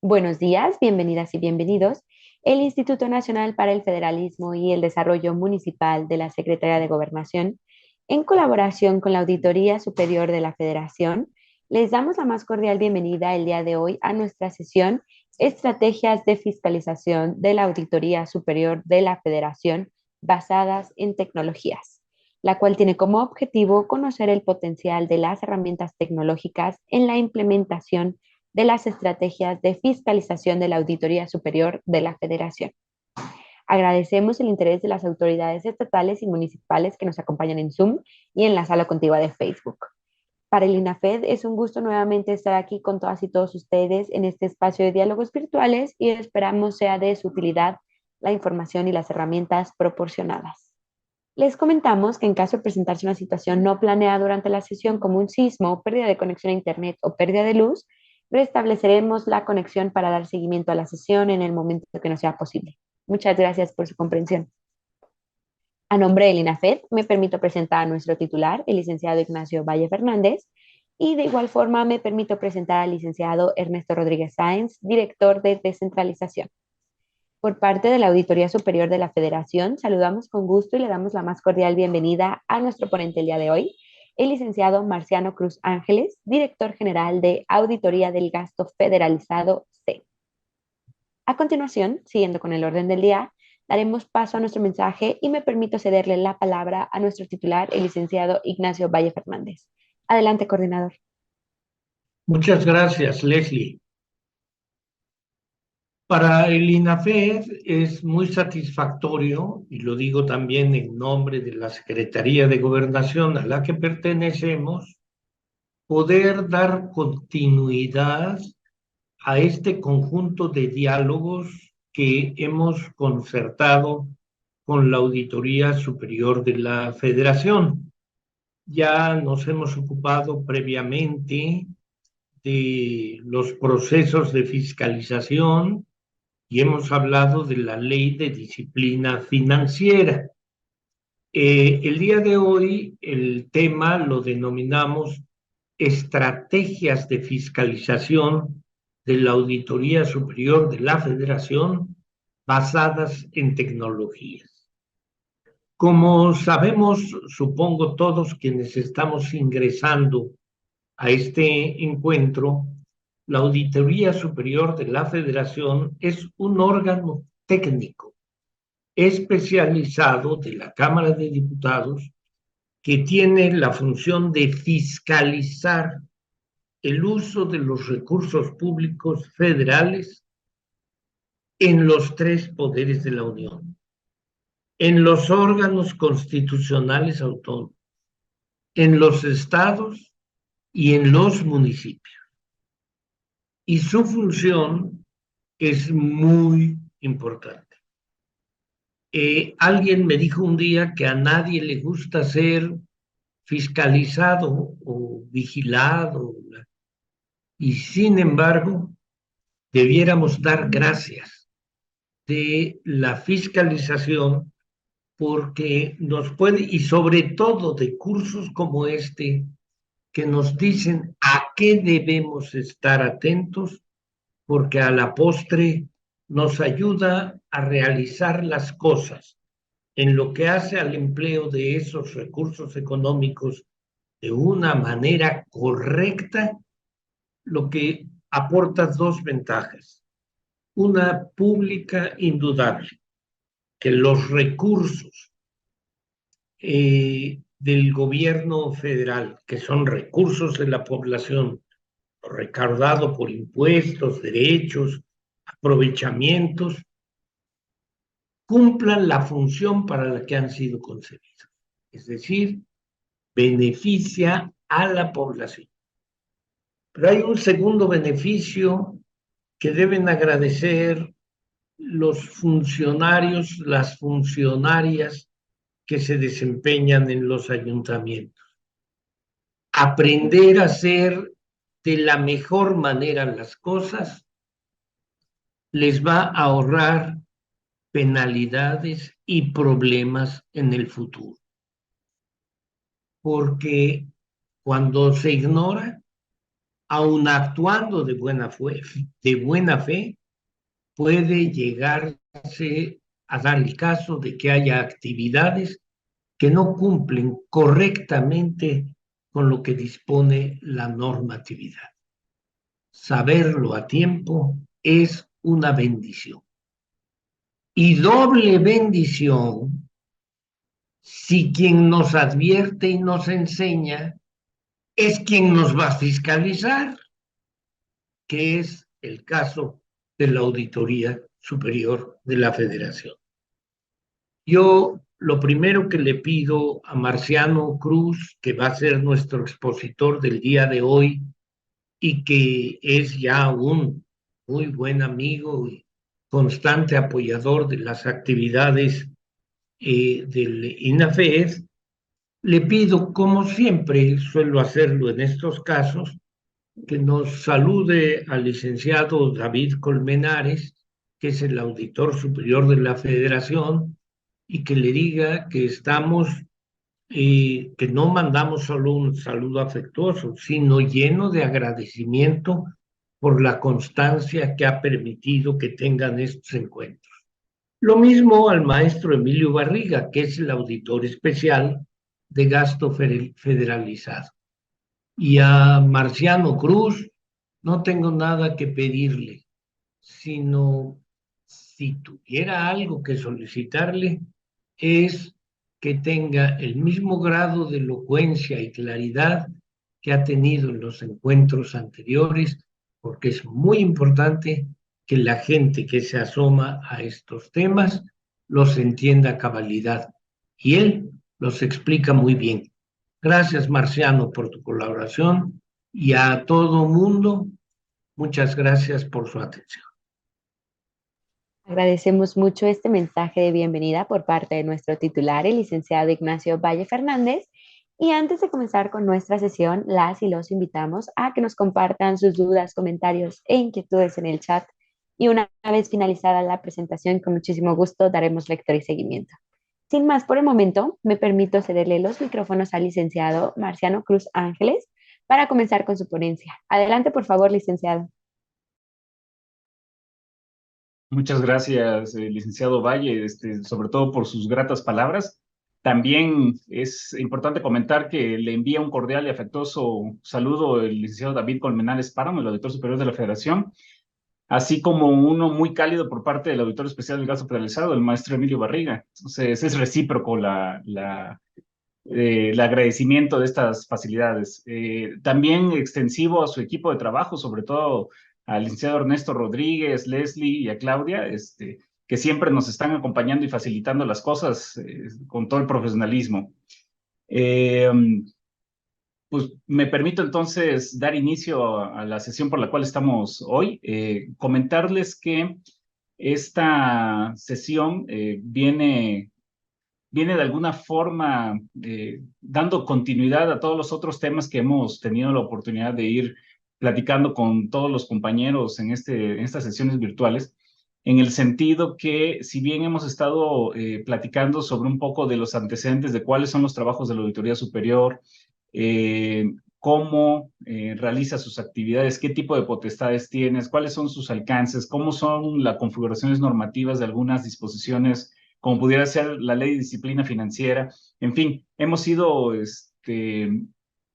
Buenos días, bienvenidas y bienvenidos. El Instituto Nacional para el Federalismo y el Desarrollo Municipal de la Secretaría de Gobernación, en colaboración con la Auditoría Superior de la Federación, les damos la más cordial bienvenida el día de hoy a nuestra sesión Estrategias de Fiscalización de la Auditoría Superior de la Federación basadas en tecnologías, la cual tiene como objetivo conocer el potencial de las herramientas tecnológicas en la implementación de las estrategias de fiscalización de la Auditoría Superior de la Federación. Agradecemos el interés de las autoridades estatales y municipales que nos acompañan en Zoom y en la sala contigua de Facebook. Para el INAFED es un gusto nuevamente estar aquí con todas y todos ustedes en este espacio de diálogos virtuales y esperamos sea de su utilidad la información y las herramientas proporcionadas. Les comentamos que en caso de presentarse una situación no planeada durante la sesión como un sismo, pérdida de conexión a Internet o pérdida de luz, restableceremos la conexión para dar seguimiento a la sesión en el momento que nos sea posible. Muchas gracias por su comprensión. A nombre del INAFED, me permito presentar a nuestro titular, el licenciado Ignacio Valle Fernández, y de igual forma me permito presentar al licenciado Ernesto Rodríguez Sáenz, director de descentralización. Por parte de la Auditoría Superior de la Federación, saludamos con gusto y le damos la más cordial bienvenida a nuestro ponente el día de hoy, el licenciado Marciano Cruz Ángeles, director general de Auditoría del Gasto Federalizado C. A continuación, siguiendo con el orden del día, daremos paso a nuestro mensaje y me permito cederle la palabra a nuestro titular, el licenciado Ignacio Valle Fernández. Adelante, coordinador. Muchas gracias, Leslie. Para el INAFED es muy satisfactorio, y lo digo también en nombre de la Secretaría de Gobernación a la que pertenecemos, poder dar continuidad a este conjunto de diálogos que hemos concertado con la Auditoría Superior de la Federación. Ya nos hemos ocupado previamente de los procesos de fiscalización y hemos hablado de la ley de disciplina financiera. El día de hoy el tema lo denominamos estrategias de fiscalización de la Auditoría Superior de la Federación basadas en tecnologías. Como sabemos, supongo todos quienes estamos ingresando a este encuentro, la Auditoría Superior de la Federación es un órgano técnico especializado de la Cámara de Diputados que tiene la función de fiscalizar el uso de los recursos públicos federales en los tres poderes de la Unión, en los órganos constitucionales autónomos, en los estados y en los municipios. Y su función es muy importante. Alguien me dijo un día que a nadie le gusta ser fiscalizado o vigilado, y sin embargo debiéramos dar gracias de la fiscalización porque nos puede, y sobre todo de cursos como este, que nos dicen a qué debemos estar atentos, porque a la postre nos ayuda a realizar las cosas en lo que hace al empleo de esos recursos económicos de una manera correcta, lo que aporta dos ventajas. Una pública indudable, que los recursos del gobierno federal, que son recursos de la población, recaudado por impuestos, derechos, aprovechamientos, cumplan la función para la que han sido concebidos. Es decir, beneficia a la población. Pero hay un segundo beneficio que deben agradecer los funcionarios, las funcionarias que se desempeñan en los ayuntamientos. Aprender a hacer de la mejor manera las cosas les va a ahorrar penalidades y problemas en el futuro. Porque cuando se ignora, aun actuando de buena fe, puede llegarse a dar el caso de que haya actividades que no cumplen correctamente con lo que dispone la normatividad. Saberlo a tiempo es una bendición. Y doble bendición si quien nos advierte y nos enseña es quien nos va a fiscalizar, que es el caso de la Auditoría Superior de la Federación. Yo lo primero que le pido a Marciano Cruz, que va a ser nuestro expositor del día de hoy y que es ya un muy buen amigo y constante apoyador de las actividades del INAFED, le pido, como siempre suelo hacerlo en estos casos, que nos salude al licenciado David Colmenares, que es el auditor superior de la Federación, y que le diga que estamos, que no mandamos solo un saludo afectuoso, sino lleno de agradecimiento por la constancia que ha permitido que tengan estos encuentros. Lo mismo al maestro Emilio Barriga, que es el auditor especial de gasto federalizado. Y a Marciano Cruz no tengo nada que pedirle, sino si tuviera algo que solicitarle, es que tenga el mismo grado de elocuencia y claridad que ha tenido en los encuentros anteriores, porque es muy importante que la gente que se asoma a estos temas los entienda a cabalidad. Y él los explica muy bien. Gracias, Marciano, por tu colaboración y a todo mundo, muchas gracias por su atención. Agradecemos mucho este mensaje de bienvenida por parte de nuestro titular, el licenciado Ignacio Valle Fernández. Y antes de comenzar con nuestra sesión, las y los invitamos a que nos compartan sus dudas, comentarios e inquietudes en el chat. Y una vez finalizada la presentación, con muchísimo gusto daremos lectura y seguimiento. Sin más por el momento, me permito cederle los micrófonos al licenciado Marciano Cruz Ángeles para comenzar con su ponencia. Adelante, por favor, licenciado. Muchas gracias, licenciado Valle, sobre todo por sus gratas palabras. También es importante comentar que le envía un cordial y afectuoso saludo el licenciado David Colmenares Páramo, el auditor superior de la Federación, así como uno muy cálido por parte del auditor especial del gasto federalizado, el maestro Emilio Barriga. Entonces, es recíproco el agradecimiento de estas facilidades. También extensivo a su equipo de trabajo, sobre todo al licenciado Ernesto Rodríguez, Leslie y a Claudia, que siempre nos están acompañando y facilitando las cosas con todo el profesionalismo. Pues me permito entonces dar inicio a la sesión por la cual estamos hoy. Comentarles que esta sesión viene de alguna forma dando continuidad a todos los otros temas que hemos tenido la oportunidad de ir platicando con todos los compañeros en estas sesiones virtuales, en el sentido que si bien hemos estado platicando sobre un poco de los antecedentes de cuáles son los trabajos de la Auditoría Superior, cómo realiza sus actividades, qué tipo de potestades tienes, cuáles son sus alcances, cómo son las configuraciones normativas de algunas disposiciones como pudiera ser la ley de disciplina financiera. En fin, hemos ido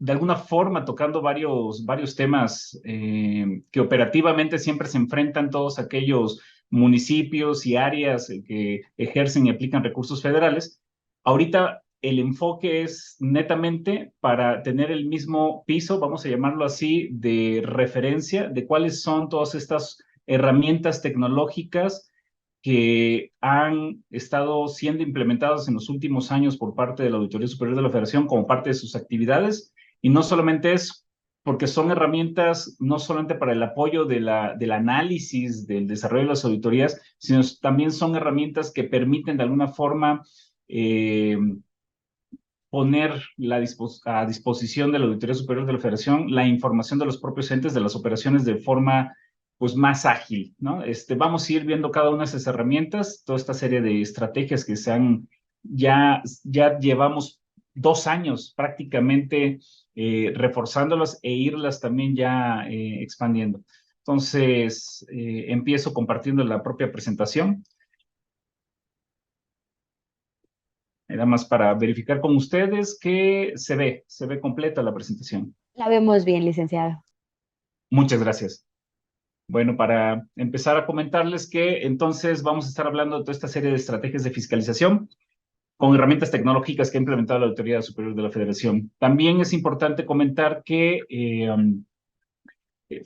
de alguna forma tocando varios temas que operativamente siempre se enfrentan todos aquellos municipios y áreas que ejercen y aplican recursos federales. Ahorita el enfoque es netamente para tener el mismo piso, vamos a llamarlo así, de referencia de cuáles son todas estas herramientas tecnológicas que han estado siendo implementados en los últimos años por parte de la Auditoría Superior de la Federación como parte de sus actividades, y no solamente eso, porque son herramientas no solamente para el apoyo del análisis, del desarrollo de las auditorías, sino también son herramientas que permiten de alguna forma poner a disposición de la Auditoría Superior de la Federación la información de los propios entes de las operaciones de forma pues más ágil, ¿no? Vamos a ir viendo cada una de esas herramientas, toda esta serie de estrategias que ya llevamos 2 años prácticamente reforzándolas e irlas también ya expandiendo. Entonces, empiezo compartiendo la propia presentación. Nada más para verificar con ustedes que se ve completa la presentación. La vemos bien, licenciado. Muchas gracias. Bueno, para empezar a comentarles que entonces vamos a estar hablando de toda esta serie de estrategias de fiscalización con herramientas tecnológicas que ha implementado la Autoridad Superior de la Federación. También es importante comentar que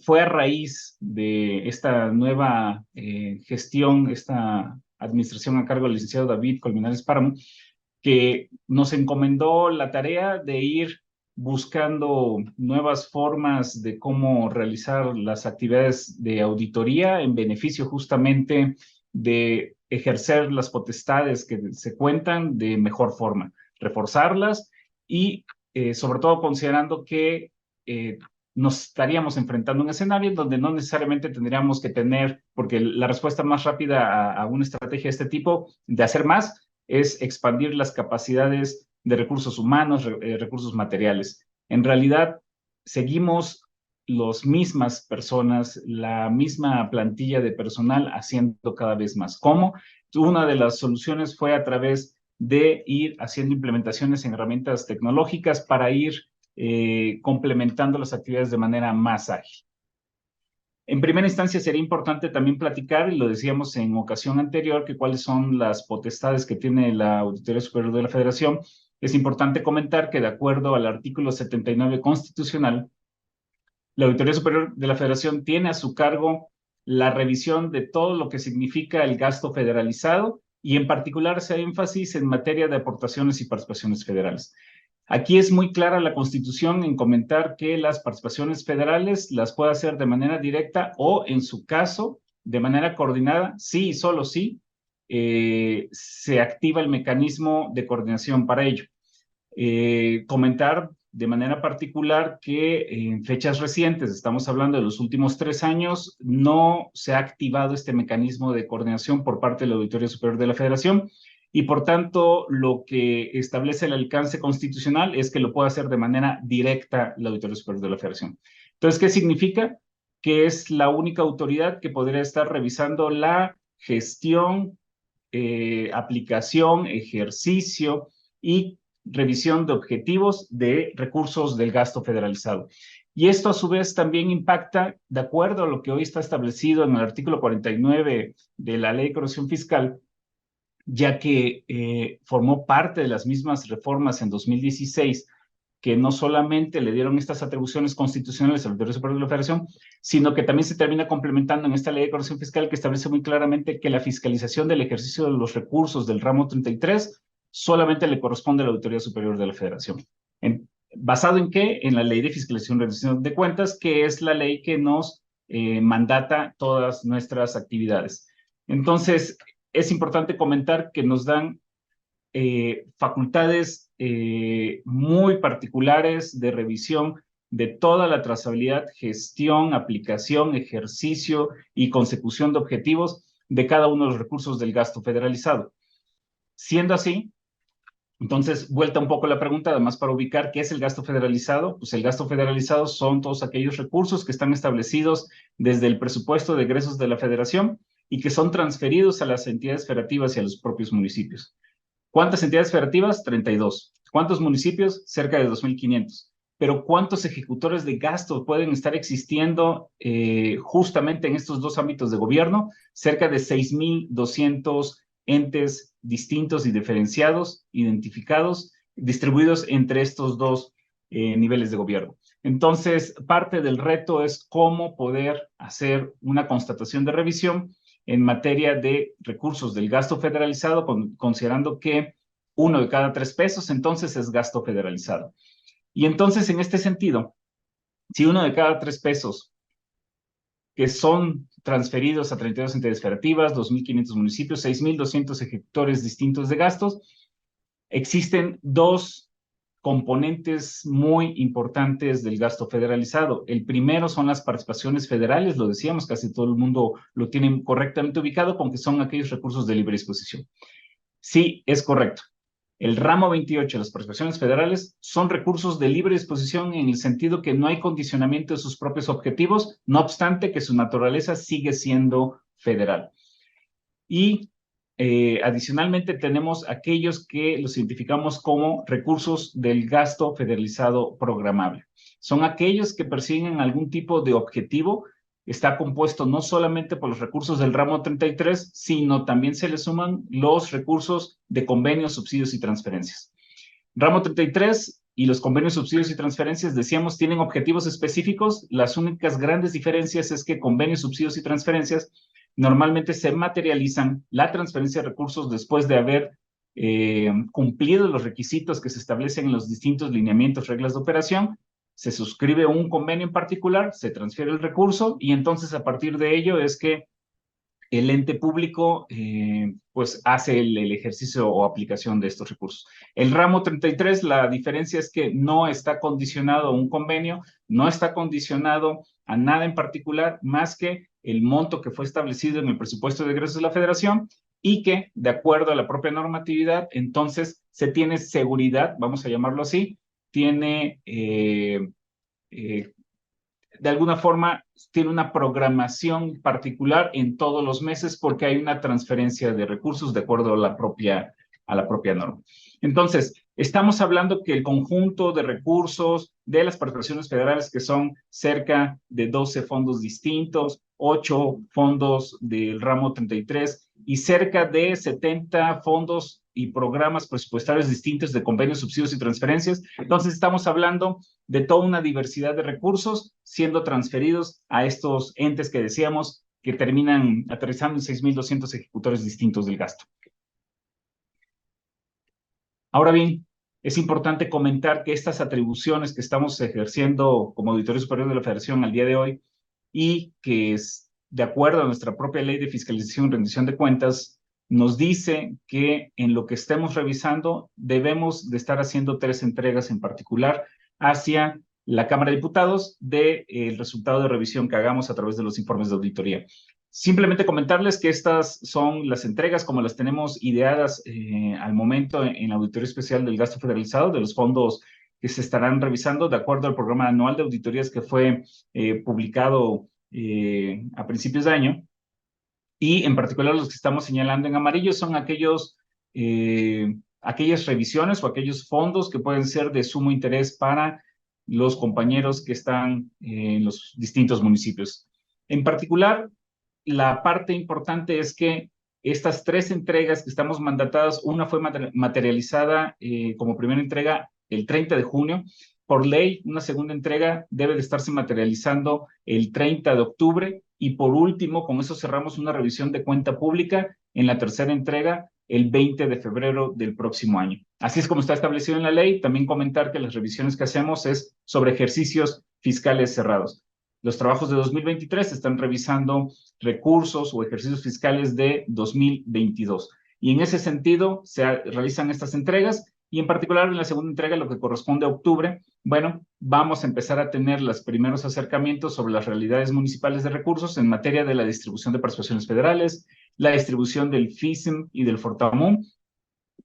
fue a raíz de esta nueva gestión, esta administración a cargo del licenciado David Colmenares Páramo, que nos encomendó la tarea de ir buscando nuevas formas de cómo realizar las actividades de auditoría en beneficio justamente de ejercer las potestades que se cuentan de mejor forma, reforzarlas y sobre todo considerando que nos estaríamos enfrentando a un escenario en donde no necesariamente tendríamos que tener, porque la respuesta más rápida a una estrategia de este tipo, de hacer más, es expandir las capacidades de recursos humanos, recursos materiales. En realidad, seguimos las mismas personas, la misma plantilla de personal haciendo cada vez más. ¿Cómo? Una de las soluciones fue a través de ir haciendo implementaciones en herramientas tecnológicas para ir complementando las actividades de manera más ágil. En primera instancia sería importante también platicar, y lo decíamos en ocasión anterior, que cuáles son las potestades que tiene la Auditoría Superior de la Federación. Es importante comentar que de acuerdo al artículo 79 constitucional, la Auditoría Superior de la Federación tiene a su cargo la revisión de todo lo que significa el gasto federalizado y en particular se da énfasis en materia de aportaciones y participaciones federales. Aquí es muy clara la Constitución en comentar que las participaciones federales las puede hacer de manera directa o, en su caso, de manera coordinada, sí y solo sí, se activa el mecanismo de coordinación para ello. Comentar de manera particular que en fechas recientes, estamos hablando de los últimos 3 años, no se ha activado este mecanismo de coordinación por parte de la Auditoría Superior de la Federación, y por tanto lo que establece el alcance constitucional es que lo puede hacer de manera directa la Auditoría Superior de la Federación. Entonces, ¿qué significa? Que es la única autoridad que podría estar revisando la gestión, aplicación, ejercicio y revisión de objetivos de recursos del gasto federalizado. Y esto a su vez también impacta, de acuerdo a lo que hoy está establecido en el artículo 49 de la Ley de Corrección Fiscal, ya que formó parte de las mismas reformas en 2016, que no solamente le dieron estas atribuciones constitucionales al Auditorio Superior de la Federación, sino que también se termina complementando en esta Ley de Corrección Fiscal que establece muy claramente que la fiscalización del ejercicio de los recursos del ramo 33 solamente le corresponde a la Auditoría Superior de la Federación. ¿Basado en qué? En la Ley de Fiscalización y Rendición de Cuentas, que es la ley que nos mandata todas nuestras actividades. Entonces, es importante comentar que nos dan facultades muy particulares de revisión de toda la trazabilidad, gestión, aplicación, ejercicio y consecución de objetivos de cada uno de los recursos del gasto federalizado. Siendo así, entonces, vuelta un poco la pregunta, además para ubicar qué es el gasto federalizado. Pues el gasto federalizado son todos aquellos recursos que están establecidos desde el presupuesto de egresos de la federación y que son transferidos a las entidades federativas y a los propios municipios. ¿Cuántas entidades federativas? 32. ¿Cuántos municipios? Cerca de 2.500. Pero ¿cuántos ejecutores de gasto pueden estar existiendo justamente en estos dos ámbitos de gobierno? Cerca de 6.200 entes distintos y diferenciados, identificados, distribuidos entre estos dos niveles de gobierno. Entonces, parte del reto es cómo poder hacer una constatación de revisión en materia de recursos del gasto federalizado, considerando que 1 de cada 3 pesos entonces es gasto federalizado. Y entonces, en este sentido, si 1 de cada 3 pesos que son transferidos a 32 entidades federativas, 2.500 municipios, 6.200 ejecutores distintos de gastos, existen 2 componentes muy importantes del gasto federalizado. El primero son las participaciones federales, lo decíamos, casi todo el mundo lo tiene correctamente ubicado, con que son aquellos recursos de libre disposición. Sí, es correcto. El ramo 28 de las participaciones federales son recursos de libre disposición en el sentido que no hay condicionamiento de sus propios objetivos, no obstante que su naturaleza sigue siendo federal. Y adicionalmente tenemos aquellos que los identificamos como recursos del gasto federalizado programable. Son aquellos que persiguen algún tipo de objetivo. Está compuesto no solamente por los recursos del ramo 33, sino también se le suman los recursos de convenios, subsidios y transferencias. Ramo 33 y los convenios, subsidios y transferencias, decíamos, tienen objetivos específicos. Las únicas grandes diferencias es que convenios, subsidios y transferencias normalmente se materializan la transferencia de recursos después de haber cumplido los requisitos que se establecen en los distintos lineamientos, reglas de operación. Se suscribe un convenio en particular, se transfiere el recurso y entonces a partir de ello es que el ente público pues hace el ejercicio o aplicación de estos recursos. El ramo 33, la diferencia es que no está condicionado a un convenio, no está condicionado a nada en particular más que el monto que fue establecido en el presupuesto de egresos de la Federación y que, de acuerdo a la propia normatividad, entonces se tiene seguridad, vamos a llamarlo así, tiene de alguna forma tiene una programación particular en todos los meses porque hay una transferencia de recursos de acuerdo a la propia norma. Entonces, estamos hablando que el conjunto de recursos de las participaciones federales, que son cerca de 12 fondos distintos, 8 fondos del ramo 33 y cerca de 70 fondos y programas presupuestarios distintos de convenios, subsidios y transferencias. Entonces, estamos hablando de toda una diversidad de recursos siendo transferidos a estos entes que decíamos que terminan aterrizando en 6,200 ejecutores distintos del gasto. Ahora bien, es importante comentar que estas atribuciones que estamos ejerciendo como Auditoría Superior de la Federación al día de hoy y que es de acuerdo a nuestra propia ley de fiscalización y rendición de cuentas, nos dice que en lo que estemos revisando debemos de estar haciendo 3 entregas en particular hacia la Cámara de Diputados del resultado de revisión que hagamos a través de los informes de auditoría. Simplemente comentarles que estas son las entregas como las tenemos ideadas al momento en la Auditoría Especial del Gasto Federalizado de los fondos que se estarán revisando de acuerdo al programa anual de auditorías que fue publicado a principios de año. Y en particular los que estamos señalando en amarillo son aquellas revisiones o aquellos fondos que pueden ser de sumo interés para los compañeros que están en los distintos municipios. En particular, la parte importante es que estas 3 entregas que estamos mandatadas, una fue materializada como primera entrega el 30 de junio. Por ley, una segunda entrega debe de estarse materializando el 30 de octubre. Y por último, con eso cerramos una revisión de cuenta pública en la tercera entrega el 20 de febrero del próximo año. Así es como está establecido en la ley. También comentar que las revisiones que hacemos es sobre ejercicios fiscales cerrados. Los trabajos de 2023 están revisando recursos o ejercicios fiscales de 2022. Y en ese sentido se realizan estas entregas y en particular en la segunda entrega, lo que corresponde a octubre, bueno, vamos a empezar a tener los primeros acercamientos sobre las realidades municipales de recursos en materia de la distribución de participaciones federales, la distribución del FISM y del Fortamun,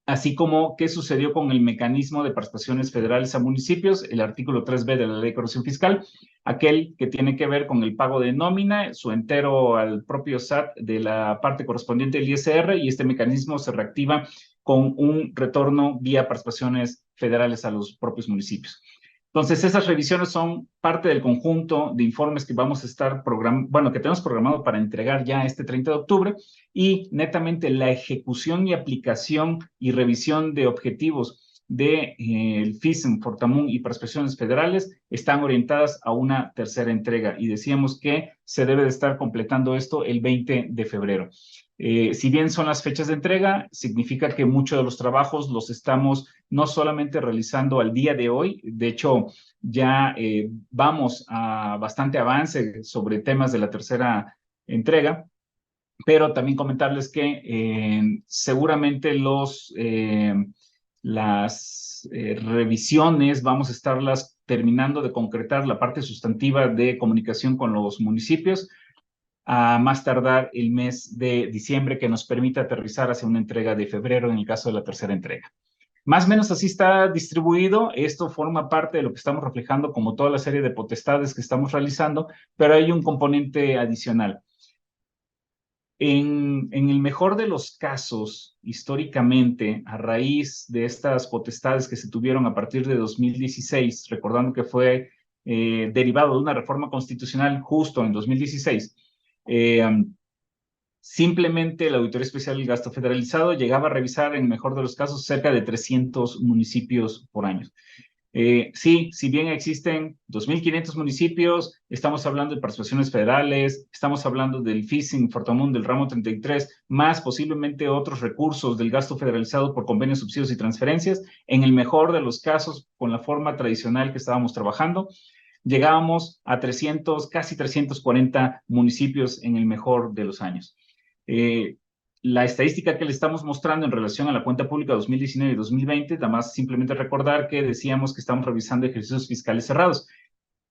así como qué sucedió con el mecanismo de participaciones federales a municipios, el artículo 3B de la Ley de Corrección Fiscal, aquel que tiene que ver con el pago de nómina, su entero al propio SAT de la parte correspondiente del ISR, y este mecanismo se reactiva con un retorno vía participaciones federales a los propios municipios. Entonces, esas revisiones son parte del conjunto de informes que vamos a estar que tenemos programado para entregar ya este 30 de octubre y netamente la ejecución y aplicación y revisión de objetivos del FISM, Fortamun y participaciones federales están orientadas a una tercera entrega y decíamos que se debe de estar completando esto el 20 de febrero. Si bien son las fechas de entrega, significa que muchos de los trabajos los estamos no solamente realizando al día de hoy, de hecho ya vamos a bastante avance sobre temas de la tercera entrega, pero también comentarles que seguramente las revisiones vamos a estarlas terminando de concretar la parte sustantiva de comunicación con los municipios a más tardar el mes de diciembre, que nos permita aterrizar hacia una entrega de febrero en el caso de la tercera entrega. Más o menos así está distribuido. Esto forma parte de lo que estamos reflejando como toda la serie de potestades que estamos realizando, pero hay un componente adicional. En el mejor de los casos, históricamente, a raíz de estas potestades que se tuvieron a partir de 2016, recordando que fue derivado de una reforma constitucional justo en 2016, simplemente la Auditoría Especial del Gasto Federalizado llegaba a revisar, en el mejor de los casos, cerca de 300 municipios por año. Sí, si bien existen 2.500 municipios, estamos hablando de participaciones federales, estamos hablando del FISIN, Fortamun, del ramo 33, más posiblemente otros recursos del gasto federalizado por convenios, subsidios y transferencias. En el mejor de los casos, con la forma tradicional que estábamos trabajando, llegábamos a 300, casi 340 municipios en el mejor de los años. La estadística que le estamos mostrando en relación a la cuenta pública 2019 y 2020, nada más simplemente recordar que decíamos que estamos revisando ejercicios fiscales cerrados.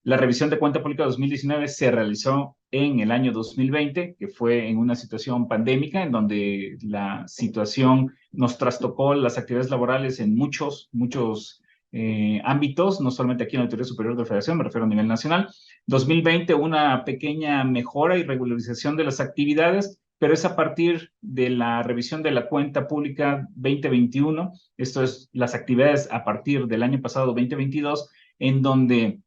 La revisión de cuenta pública 2019 se realizó en el año 2020, que fue en una situación pandémica, en donde la situación nos trastocó las actividades laborales en muchos ámbitos, no solamente aquí en la Auditoría Superior de la Federación, me refiero a nivel nacional. 2020, una pequeña mejora y regularización de las actividades, pero es a partir de la revisión de la cuenta pública 2021, esto es las actividades a partir del año pasado 2022, en donde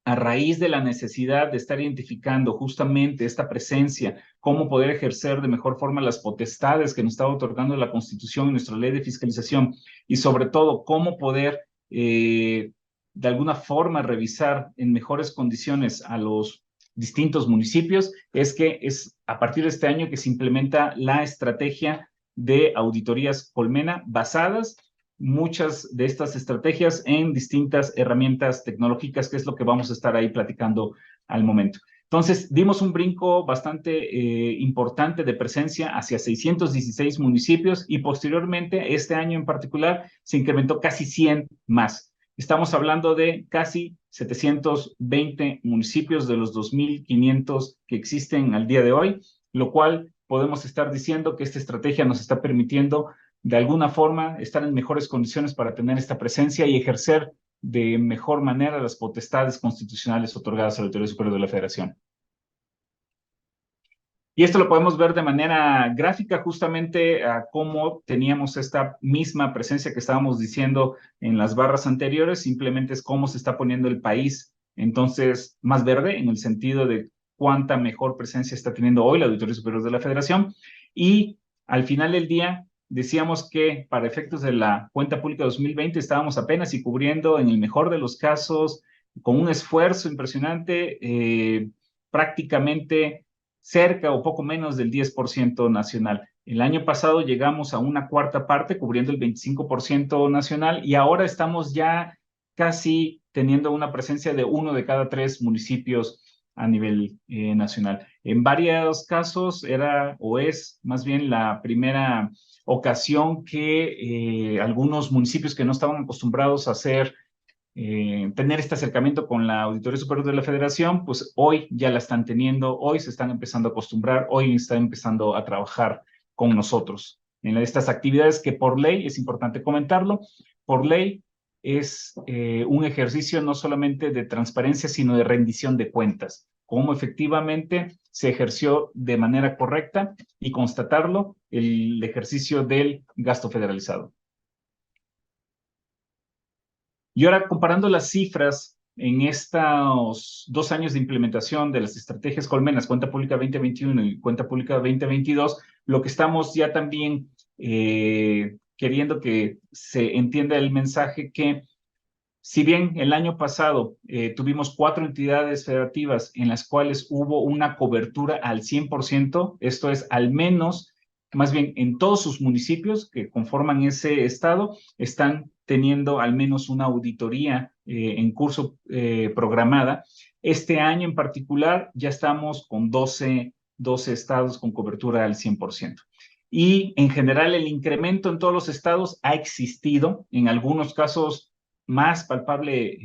a raíz de la necesidad de estar identificando justamente esta presencia, cómo poder ejercer de mejor forma las potestades que nos estaba otorgando la Constitución y nuestra ley de fiscalización, y sobre todo cómo poder de alguna forma revisar en mejores condiciones a los distintos municipios, es que es a partir de este año que se implementa la estrategia de auditorías Colmena basadas muchas de estas estrategias en distintas herramientas tecnológicas, que es lo que vamos a estar ahí platicando al momento. Entonces, dimos un brinco bastante importante de presencia hacia 616 municipios y posteriormente, este año en particular, se incrementó casi 100 más. Estamos hablando de casi 720 municipios de los 2.500 que existen al día de hoy, lo cual podemos estar diciendo que esta estrategia nos está permitiendo de alguna forma estar en mejores condiciones para tener esta presencia y ejercer de mejor manera las potestades constitucionales otorgadas a la Auditoría Superior de la Federación. Y esto lo podemos ver de manera gráfica, justamente a cómo teníamos esta misma presencia que estábamos diciendo en las barras anteriores, simplemente es cómo se está poniendo el país, entonces, más verde, en el sentido de cuánta mejor presencia está teniendo hoy la Auditoría Superior de la Federación. Y al final del día, decíamos que para efectos de la cuenta pública 2020 estábamos apenas y cubriendo, en el mejor de los casos, con un esfuerzo impresionante, prácticamente cerca o poco menos del 10% nacional. El año pasado llegamos a una cuarta parte, cubriendo el 25% nacional, y ahora estamos ya casi teniendo una presencia de 1 de cada 3 municipios a nivel nacional. En varios casos era o es más bien la primera ocasión que algunos municipios que no estaban acostumbrados a hacer tener este acercamiento con la Auditoría Superior de la Federación, pues hoy ya la están teniendo, hoy se están empezando a acostumbrar, hoy están empezando a trabajar con nosotros en estas actividades que por ley, es importante comentarlo, por ley es un ejercicio no solamente de transparencia, sino de rendición de cuentas, cómo efectivamente se ejerció de manera correcta y constatarlo el ejercicio del gasto federalizado. Y ahora, comparando las cifras en estos 2 años de implementación de las estrategias Colmenas, Cuenta Pública 2021 y Cuenta Pública 2022, lo que estamos ya también queriendo que se entienda el mensaje que, si bien el año pasado tuvimos 4 entidades federativas en las cuales hubo una cobertura al 100%, esto es, al menos, más bien en todos sus municipios que conforman ese estado, están teniendo al menos una auditoría en curso programada. Este año en particular ya estamos con 12 estados con cobertura al 100%. Y en general el incremento en todos los estados ha existido, en algunos casos más palpable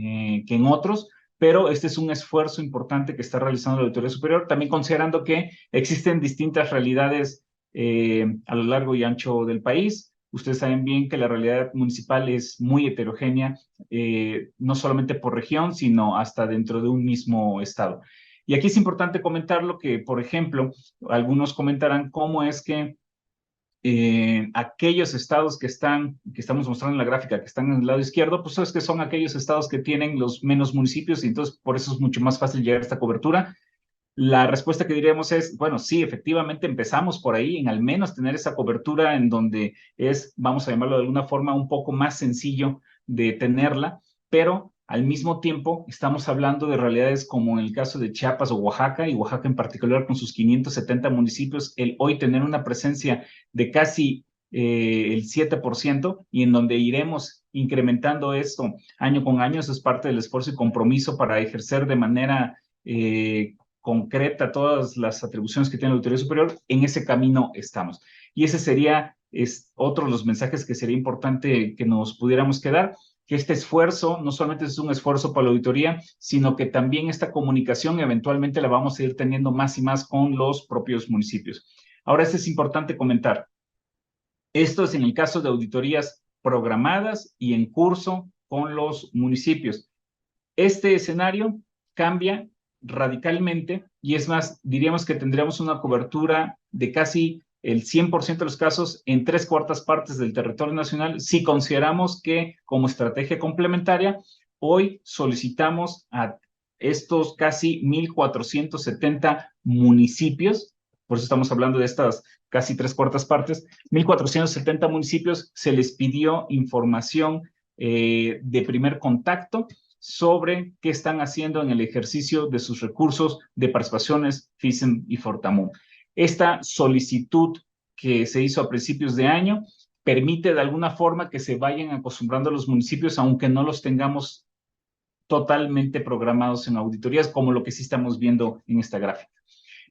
que en otros, pero este es un esfuerzo importante que está realizando la Auditoría Superior, también considerando que existen distintas realidades a lo largo y ancho del país. Ustedes saben bien que la realidad municipal es muy heterogénea, no solamente por región, sino hasta dentro de un mismo estado. Y aquí es importante comentar lo que, por ejemplo, algunos comentarán cómo es que aquellos estados que estamos mostrando en la gráfica, que están en el lado izquierdo, pues sabes que son aquellos estados que tienen los menos municipios y entonces por eso es mucho más fácil llegar a esta cobertura. La respuesta que diríamos es, bueno, sí, efectivamente empezamos por ahí, en al menos tener esa cobertura en donde es, vamos a llamarlo de alguna forma, un poco más sencillo de tenerla, pero al mismo tiempo estamos hablando de realidades como en el caso de Chiapas o Oaxaca, y Oaxaca en particular con sus 570 municipios, el hoy tener una presencia de casi el 7% y en donde iremos incrementando esto año con año, eso es parte del esfuerzo y compromiso para ejercer de manera concreta todas las atribuciones que tiene la Auditoría Superior, en ese camino estamos. Y ese sería otro de los mensajes que sería importante que nos pudiéramos quedar, que este esfuerzo no solamente es un esfuerzo para la auditoría, sino que también esta comunicación eventualmente la vamos a ir teniendo más y más con los propios municipios. Ahora, es importante comentar. Esto es en el caso de auditorías programadas y en curso con los municipios. Este escenario cambia radicalmente y es más, diríamos que tendríamos una cobertura de casi el 100% de los casos en 3/4 partes del territorio nacional si consideramos que como estrategia complementaria hoy solicitamos a estos casi 1,470 municipios, por eso estamos hablando de estas casi 3/4 partes, 1,470 municipios se les pidió información de primer contacto sobre qué están haciendo en el ejercicio de sus recursos de participaciones, FISEM y Fortamun. Esta solicitud que se hizo a principios de año permite de alguna forma que se vayan acostumbrando a los municipios, aunque no los tengamos totalmente programados en auditorías, como lo que sí estamos viendo en esta gráfica.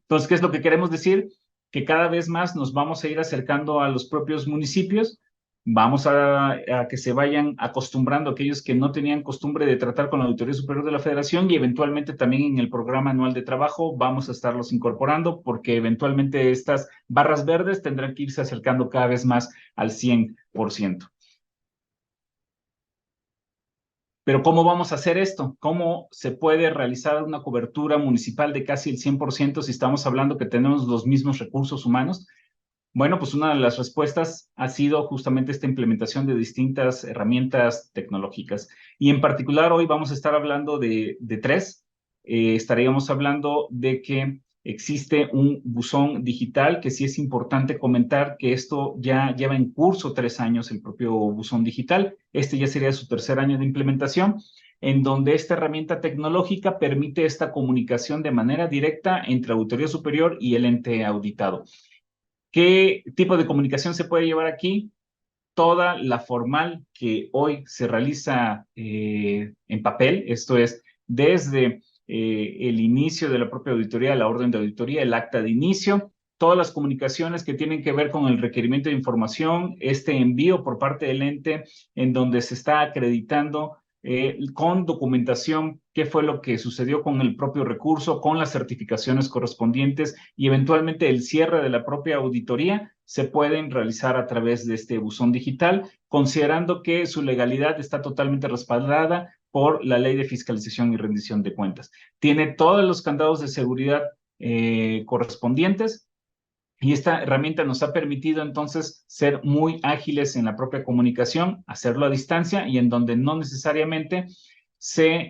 Entonces, ¿qué es lo que queremos decir? Que cada vez más nos vamos a ir acercando a los propios municipios, vamos a que se vayan acostumbrando aquellos que no tenían costumbre de tratar con la Auditoría Superior de la Federación y eventualmente también en el programa anual de trabajo vamos a estarlos incorporando porque eventualmente estas barras verdes tendrán que irse acercando cada vez más al 100%. Pero ¿cómo vamos a hacer esto? ¿Cómo se puede realizar una cobertura municipal de casi el 100% si estamos hablando que tenemos los mismos recursos humanos? Bueno, pues una de las respuestas ha sido justamente esta implementación de distintas herramientas tecnológicas. Y en particular hoy vamos a estar hablando de tres. Estaríamos hablando de que existe un buzón digital, que sí es importante comentar que esto ya lleva en curso 3 años el propio buzón digital. Este ya sería su tercer año de implementación, en donde esta herramienta tecnológica permite esta comunicación de manera directa entre Auditoría Superior y el ente auditado. ¿Qué tipo de comunicación se puede llevar aquí? Toda la formal que hoy se realiza en papel, esto es, desde el inicio de la propia auditoría, la orden de auditoría, el acta de inicio, todas las comunicaciones que tienen que ver con el requerimiento de información, este envío por parte del ente en donde se está acreditando con documentación qué fue lo que sucedió con el propio recurso, con las certificaciones correspondientes y eventualmente el cierre de la propia auditoría se pueden realizar a través de este buzón digital, considerando que su legalidad está totalmente respaldada por la Ley de Fiscalización y Rendición de Cuentas. Tiene todos los candados de seguridad correspondientes. Y esta herramienta nos ha permitido entonces ser muy ágiles en la propia comunicación, hacerlo a distancia y en donde no necesariamente se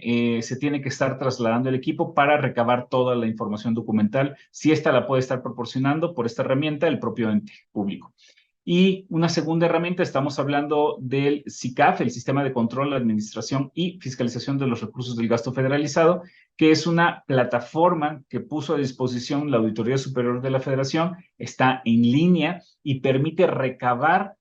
tiene que estar trasladando el equipo para recabar toda la información documental, si esta la puede estar proporcionando por esta herramienta el propio ente público. Y una segunda herramienta, estamos hablando del SICAF, el Sistema de Control, Administración y Fiscalización de los Recursos del Gasto Federalizado, que es una plataforma que puso a disposición la Auditoría Superior de la Federación, está en línea y permite recabar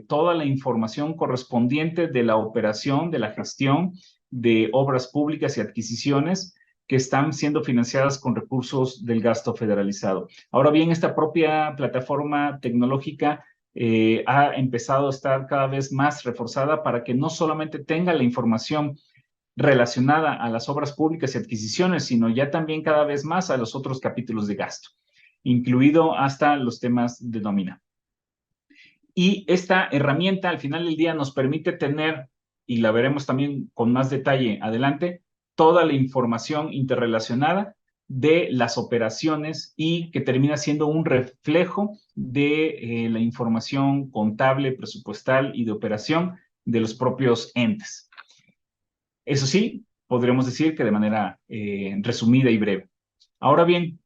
toda la información correspondiente de la operación, de la gestión de obras públicas y adquisiciones que están siendo financiadas con recursos del gasto federalizado. Ahora bien, esta propia plataforma tecnológica ha empezado a estar cada vez más reforzada para que no solamente tenga la información relacionada a las obras públicas y adquisiciones, sino ya también cada vez más a los otros capítulos de gasto, incluido hasta los temas de nómina. Y esta herramienta al final del día nos permite tener, y la veremos también con más detalle adelante, toda la información interrelacionada de las operaciones y que termina siendo un reflejo de la información contable, presupuestal y de operación de los propios entes. Eso sí, podríamos decir que de manera resumida y breve. Ahora bien,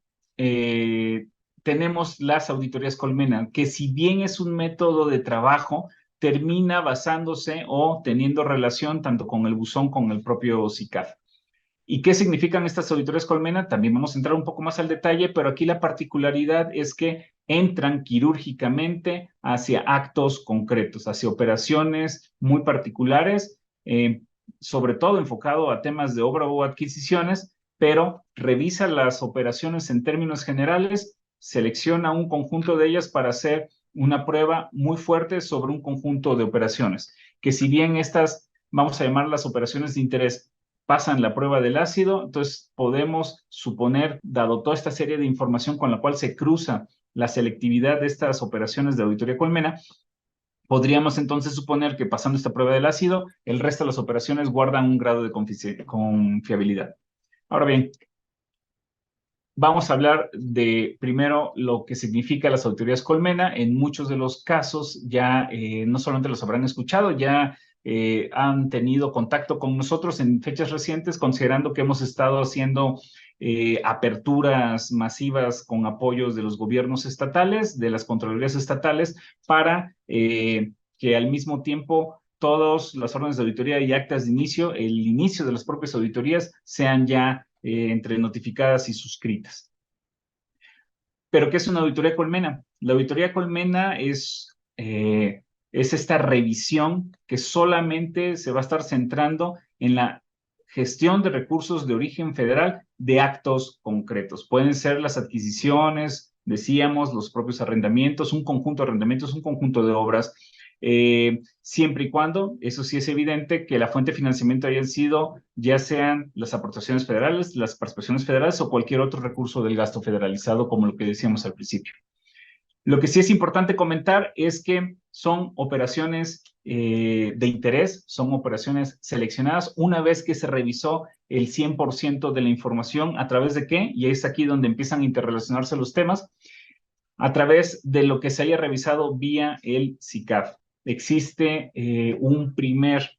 tenemos las auditorías Colmena, que si bien es un método de trabajo, termina basándose o teniendo relación tanto con el buzón como con el propio SICAF. ¿Y qué significan estas auditorías Colmena? También vamos a entrar un poco más al detalle, pero aquí la particularidad es que entran quirúrgicamente hacia actos concretos, hacia operaciones muy particulares, sobre todo enfocado a temas de obra o adquisiciones, pero revisa las operaciones en términos generales, selecciona un conjunto de ellas para hacer una prueba muy fuerte sobre un conjunto de operaciones, que si bien estas, vamos a llamar las operaciones de interés, pasan la prueba del ácido, entonces podemos suponer, dado toda esta serie de información con la cual se cruza la selectividad de estas operaciones de auditoría Colmena, podríamos entonces suponer que pasando esta prueba del ácido, el resto de las operaciones guardan un grado de confiabilidad. Ahora bien, vamos a hablar de primero lo que significa las auditorías Colmena. En muchos de los casos ya no solamente los habrán escuchado, ya han tenido contacto con nosotros en fechas recientes, considerando que hemos estado haciendo aperturas masivas con apoyos de los gobiernos estatales, de las contralorías estatales, para que al mismo tiempo todas las órdenes de auditoría y actas de inicio, el inicio de las propias auditorías, sean ya entre notificadas y suscritas. ¿Pero qué es una auditoría Colmena? La auditoría Colmena es esta revisión que solamente se va a estar centrando en la gestión de recursos de origen federal de actos concretos. Pueden ser las adquisiciones, decíamos, los propios arrendamientos, un conjunto de arrendamientos, un conjunto de obras, siempre y cuando, eso sí es evidente, que la fuente de financiamiento hayan sido ya sean las aportaciones federales, las participaciones federales o cualquier otro recurso del gasto federalizado, como lo que decíamos al principio. Lo que sí es importante comentar es que son operaciones de interés, son operaciones seleccionadas una vez que se revisó el 100% de la información. ¿A través de qué? Y es aquí donde empiezan a interrelacionarse los temas. A través de lo que se haya revisado vía el SICAF. Existe un primer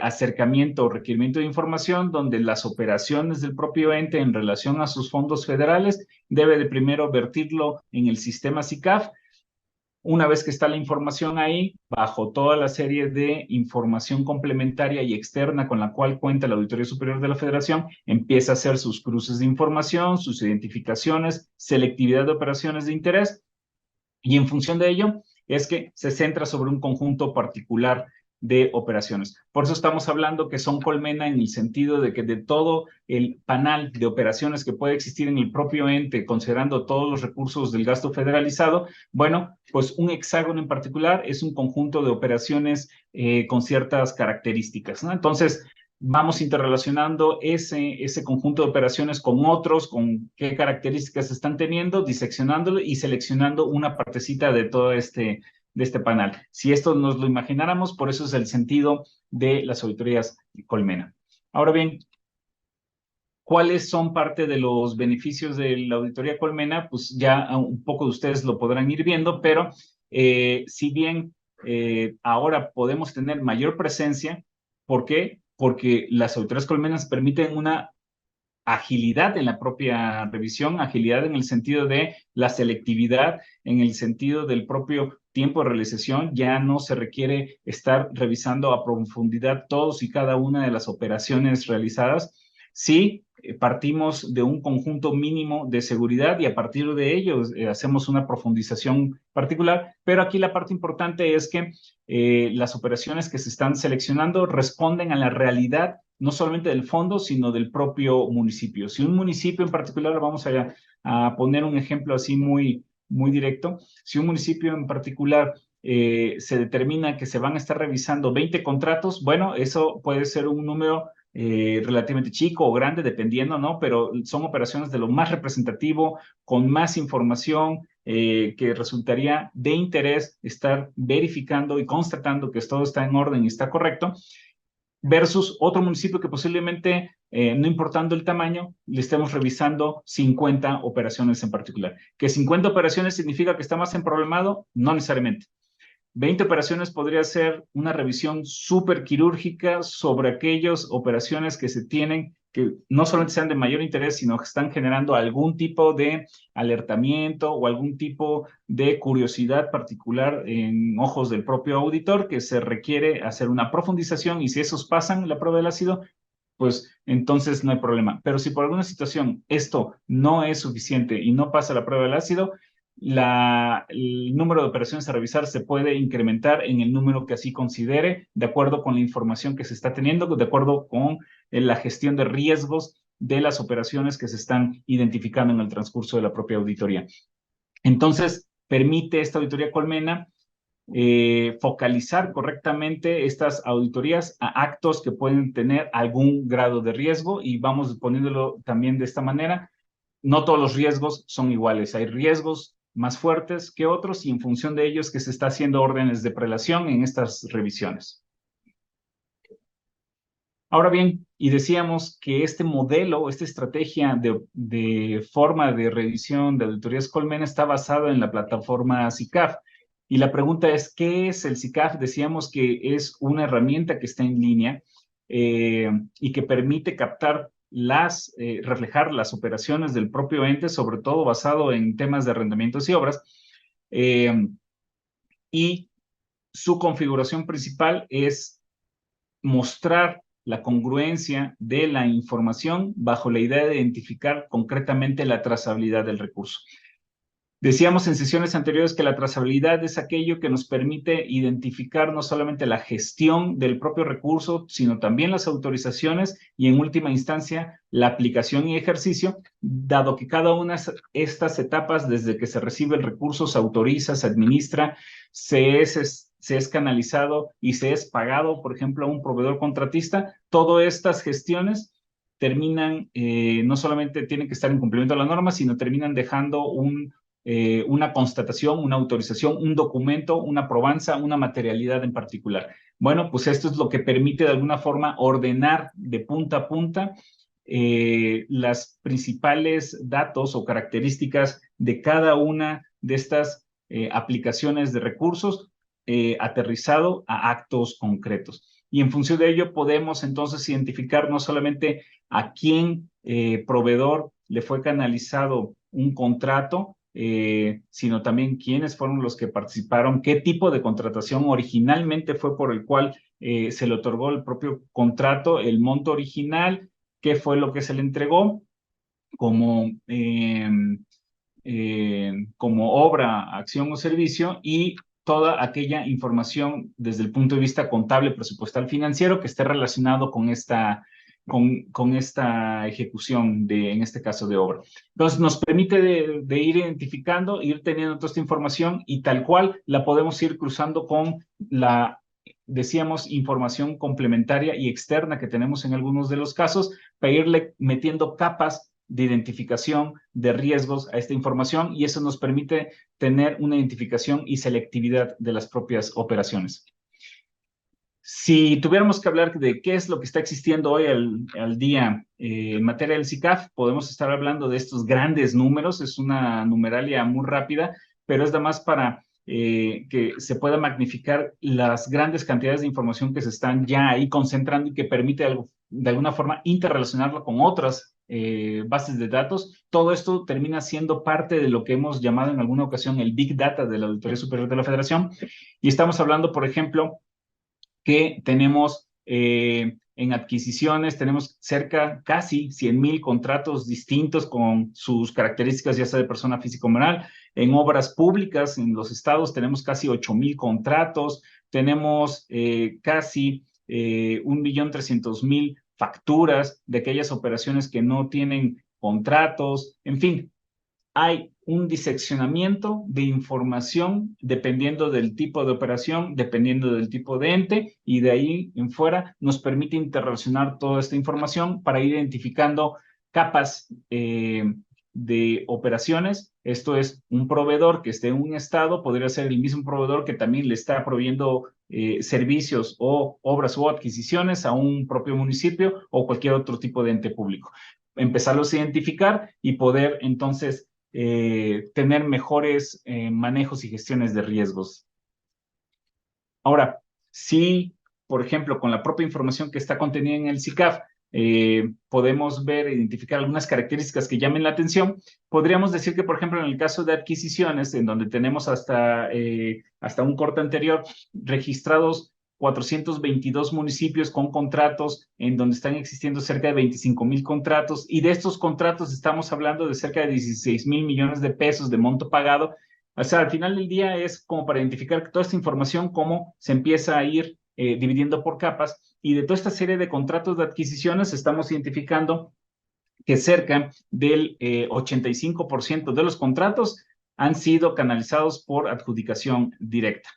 acercamiento o requerimiento de información donde las operaciones del propio ente en relación a sus fondos federales debe de primero vertirlo en el sistema SICAF. Una vez que está la información ahí, bajo toda la serie de información complementaria y externa con la cual cuenta la Auditoría Superior de la Federación, empieza a hacer sus cruces de información, sus identificaciones, selectividad de operaciones de interés, y en función de ello es que se centra sobre un conjunto particular de operaciones. Por eso estamos hablando que son Colmena en el sentido de que de todo el panel de operaciones que puede existir en el propio ente, considerando todos los recursos del gasto federalizado, bueno, pues un hexágono en particular es un conjunto de operaciones con ciertas características, ¿no? Entonces, vamos interrelacionando ese conjunto de operaciones con otros, con qué características están teniendo, diseccionándolo y seleccionando una partecita de todo de este panel. Si esto nos lo imagináramos, por eso es el sentido de las auditorías Colmena. Ahora bien, ¿cuáles son parte de los beneficios de la auditoría Colmena? Pues ya un poco de ustedes lo podrán ir viendo, pero si bien ahora podemos tener mayor presencia, ¿por qué? Porque las auditorías Colmenas permiten una agilidad en la propia revisión, agilidad en el sentido de la selectividad, en el sentido del propio tiempo de realización. Ya no se requiere estar revisando a profundidad todos y cada una de las operaciones realizadas. Sí, partimos de un conjunto mínimo de seguridad y a partir de ello hacemos una profundización particular, pero aquí la parte importante es que las operaciones que se están seleccionando responden a la realidad no solamente del fondo, sino del propio municipio. Si un municipio en particular, vamos a poner un ejemplo así muy directo, si un municipio en particular se determina que se van a estar revisando 20 contratos, bueno, eso puede ser un número relativamente chico o grande, dependiendo, ¿no? Pero son operaciones de lo más representativo, con más información, que resultaría de interés estar verificando y constatando que todo está en orden y está correcto, versus otro municipio que posiblemente, no importando el tamaño, le estemos revisando 50 operaciones en particular. ¿Que 50 operaciones significa que está más emproblemado? No necesariamente. 20 operaciones podría ser una revisión súper quirúrgica sobre aquellas operaciones que se tienen, que no solamente sean de mayor interés, sino que están generando algún tipo de alertamiento o algún tipo de curiosidad particular en ojos del propio auditor, que se requiere hacer una profundización, y si esos pasan la prueba del ácido, pues entonces no hay problema. Pero si por alguna situación esto no es suficiente y no pasa la prueba del ácido, el número de operaciones a revisar se puede incrementar en el número que así considere, de acuerdo con la información que se está teniendo, de acuerdo con la gestión de riesgos de las operaciones que se están identificando en el transcurso de la propia auditoría. Entonces, permite esta auditoría Colmena focalizar correctamente estas auditorías a actos que pueden tener algún grado de riesgo, y vamos poniéndolo también de esta manera. No todos los riesgos son iguales. Hay riesgos más fuertes que otros, y en función de ellos que se está haciendo órdenes de prelación en estas revisiones. Ahora bien, y decíamos que este modelo, esta estrategia de forma de revisión de auditorías Colmena está basado en la plataforma SICAF. Y la pregunta es, ¿qué es el SICAF? Decíamos que es una herramienta que está en línea y que permite captar reflejar las operaciones del propio ente, sobre todo basado en temas de arrendamientos y obras. Y su configuración principal es mostrar la congruencia de la información bajo la idea de identificar concretamente la trazabilidad del recurso. Decíamos en sesiones anteriores que la trazabilidad es aquello que nos permite identificar no solamente la gestión del propio recurso, sino también las autorizaciones y, en última instancia, la aplicación y ejercicio, dado que cada una de estas etapas, desde que se recibe el recurso, se autoriza, se administra, se es canalizado y se es pagado, por ejemplo, a un proveedor contratista, todas estas gestiones terminan, no solamente tienen que estar en cumplimiento de la norma, sino terminan dejando una constatación, una autorización, un documento, una probanza, una materialidad en particular. Bueno, pues esto es lo que permite de alguna forma ordenar de punta a punta las principales datos o características de cada una de estas aplicaciones de recursos aterrizado a actos concretos. Y en función de ello podemos entonces identificar no solamente a quién proveedor le fue canalizado un contrato, sino también quiénes fueron los que participaron, qué tipo de contratación originalmente fue por el cual se le otorgó el propio contrato, el monto original, qué fue lo que se le entregó como obra, acción o servicio, y toda aquella información desde el punto de vista contable, presupuestal, financiero que esté relacionado con esta ejecución en este caso, de obra. Entonces, nos permite de ir identificando, ir teniendo toda esta información, y tal cual la podemos ir cruzando con decíamos, información complementaria y externa que tenemos en algunos de los casos, para irle metiendo capas de identificación de riesgos a esta información, y eso nos permite tener una identificación y selectividad de las propias operaciones. Si tuviéramos que hablar de qué es lo que está existiendo hoy al día en materia del SICAF, podemos estar hablando de estos grandes números. Es una numeralia muy rápida, pero es nada más para que se pueda magnificar las grandes cantidades de información que se están ya ahí concentrando y que permite de alguna forma interrelacionarlo con otras bases de datos. Todo esto termina siendo parte de lo que hemos llamado en alguna ocasión el Big Data de la Auditoría Superior de la Federación. Y estamos hablando, por ejemplo, que tenemos en adquisiciones, tenemos casi 100,000 contratos distintos con sus características, ya sea de persona física o moral. En obras públicas, en los estados, tenemos casi 8,000 contratos, tenemos casi 1,300,000 facturas de aquellas operaciones que no tienen contratos. En fin, hay un diseccionamiento de información dependiendo del tipo de operación, dependiendo del tipo de ente, y de ahí en fuera nos permite interrelacionar toda esta información para ir identificando capas de operaciones. Esto es un proveedor que esté en un estado, podría ser el mismo proveedor que también le está proveyendo servicios o obras o adquisiciones a un propio municipio o cualquier otro tipo de ente público. Empezarlos a identificar y poder entonces tener mejores manejos y gestiones de riesgos. Ahora, si, por ejemplo, con la propia información que está contenida en el SICAF, podemos ver e identificar algunas características que llamen la atención, podríamos decir que, por ejemplo, en el caso de adquisiciones, en donde tenemos hasta un corte anterior registrados 422 municipios con contratos, en donde están existiendo cerca de 25,000 contratos, y de estos contratos estamos hablando de cerca de 16,000 millones de pesos de monto pagado. O sea, al final del día es como para identificar toda esta información, cómo se empieza a ir dividiendo por capas, y de toda esta serie de contratos de adquisiciones estamos identificando que cerca del 85% de los contratos han sido canalizados por adjudicación directa.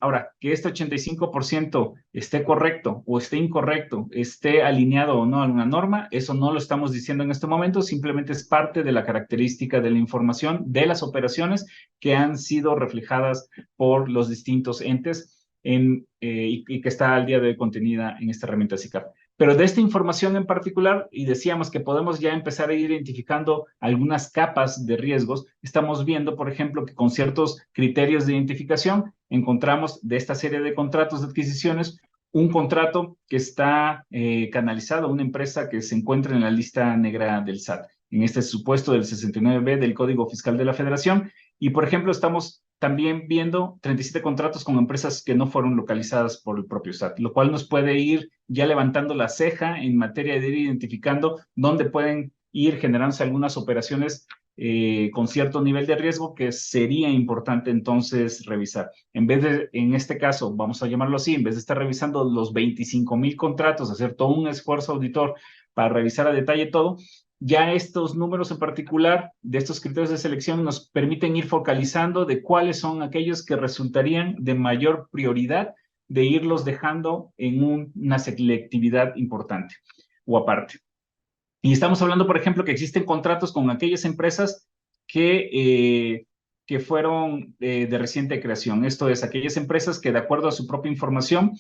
Ahora, que este 85% esté correcto o esté incorrecto, esté alineado o no a una norma, eso no lo estamos diciendo en este momento, simplemente es parte de la característica de la información de las operaciones que han sido reflejadas por los distintos entes y que está al día de hoy contenida en esta herramienta SICAF. Pero de esta información en particular, y decíamos que podemos ya empezar a ir identificando algunas capas de riesgos, estamos viendo, por ejemplo, que con ciertos criterios de identificación encontramos de esta serie de contratos de adquisiciones un contrato que está canalizado a una empresa que se encuentra en la lista negra del SAT, en este supuesto del 69B del Código Fiscal de la Federación. Y, por ejemplo, estamos también viendo 37 contratos con empresas que no fueron localizadas por el propio SAT, lo cual nos puede ir ya levantando la ceja en materia de ir identificando dónde pueden ir generándose algunas operaciones con cierto nivel de riesgo que sería importante entonces revisar. En vez de, en este caso, vamos a llamarlo así, en vez de estar revisando los 25,000 contratos, hacer todo un esfuerzo auditor para revisar a detalle todo, ya estos números en particular de estos criterios de selección nos permiten ir focalizando de cuáles son aquellos que resultarían de mayor prioridad de irlos dejando en una selectividad importante o aparte. Y estamos hablando, por ejemplo, que existen contratos con aquellas empresas que fueron de reciente creación. Esto es, aquellas empresas que, de acuerdo a su propia información,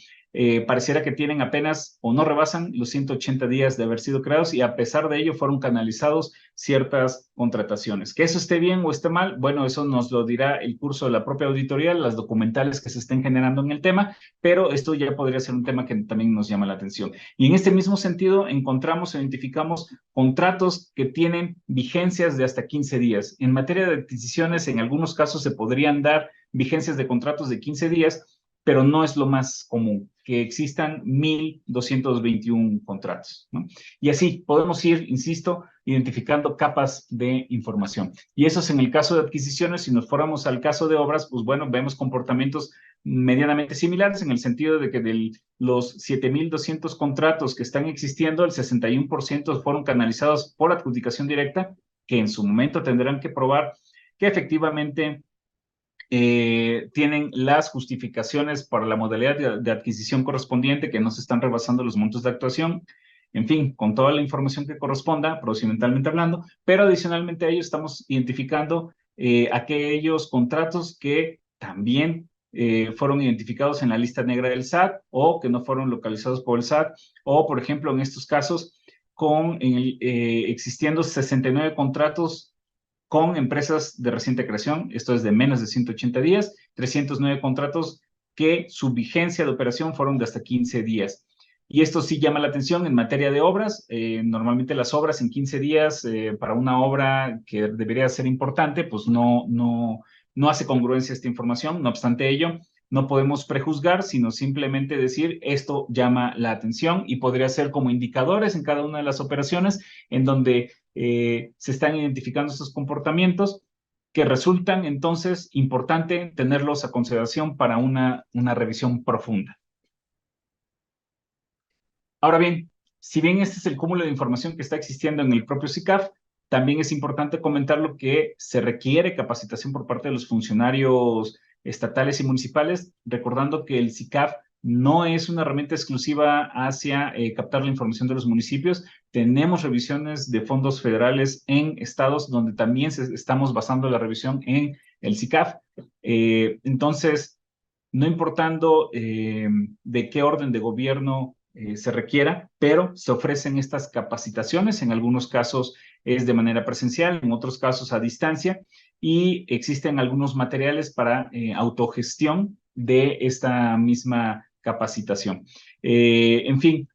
pareciera que tienen apenas o no rebasan los 180 días de haber sido creados, y a pesar de ello fueron canalizados ciertas contrataciones. Que eso esté bien o esté mal, bueno, eso nos lo dirá el curso de la propia auditoría, las documentales que se estén generando en el tema, pero esto ya podría ser un tema que también nos llama la atención. Y en este mismo sentido, encontramos, identificamos contratos que tienen vigencias de hasta 15 días. En materia de adquisiciones, en algunos casos se podrían dar vigencias de contratos de 15 días, pero no es lo más común, que existan 1,221 contratos, ¿no? Y así podemos ir, insisto, identificando capas de información. Y eso es en el caso de adquisiciones. Si nos fuéramos al caso de obras, pues bueno, vemos comportamientos medianamente similares en el sentido de que de los 7,200 contratos que están existiendo, el 61% fueron canalizados por adjudicación directa, que en su momento tendrán que probar que efectivamente tienen las justificaciones para la modalidad de adquisición correspondiente, que no se están rebasando los montos de actuación, en fin, con toda la información que corresponda, procedimentalmente hablando, pero adicionalmente a ello estamos identificando aquellos contratos que también fueron identificados en la lista negra del SAT o que no fueron localizados por el SAT, o por ejemplo en estos casos existiendo 69 contratos con empresas de reciente creación, esto es de menos de 180 días, 309 contratos que su vigencia de operación fueron de hasta 15 días. Y esto sí llama la atención en materia de obras. Normalmente las obras en 15 días para una obra que debería ser importante, pues no hace congruencia esta información. No obstante ello, no podemos prejuzgar, sino simplemente decir esto llama la atención, y podría ser como indicadores en cada una de las operaciones en donde se están identificando estos comportamientos que resultan entonces importante tenerlos a consideración para una revisión profunda. Ahora bien, si bien este es el cúmulo de información que está existiendo en el propio SICAF, también es importante comentar lo que se requiere capacitación por parte de los funcionarios estatales y municipales, recordando que el SICAF no es una herramienta exclusiva hacia captar la información de los municipios. Tenemos revisiones de fondos federales en estados donde también estamos basando la revisión en el SICAF. Entonces, no importando de qué orden de gobierno se requiera, pero se ofrecen estas capacitaciones. En algunos casos es de manera presencial, en otros casos a distancia, y existen algunos materiales para autogestión de esta misma capacitación. En fin,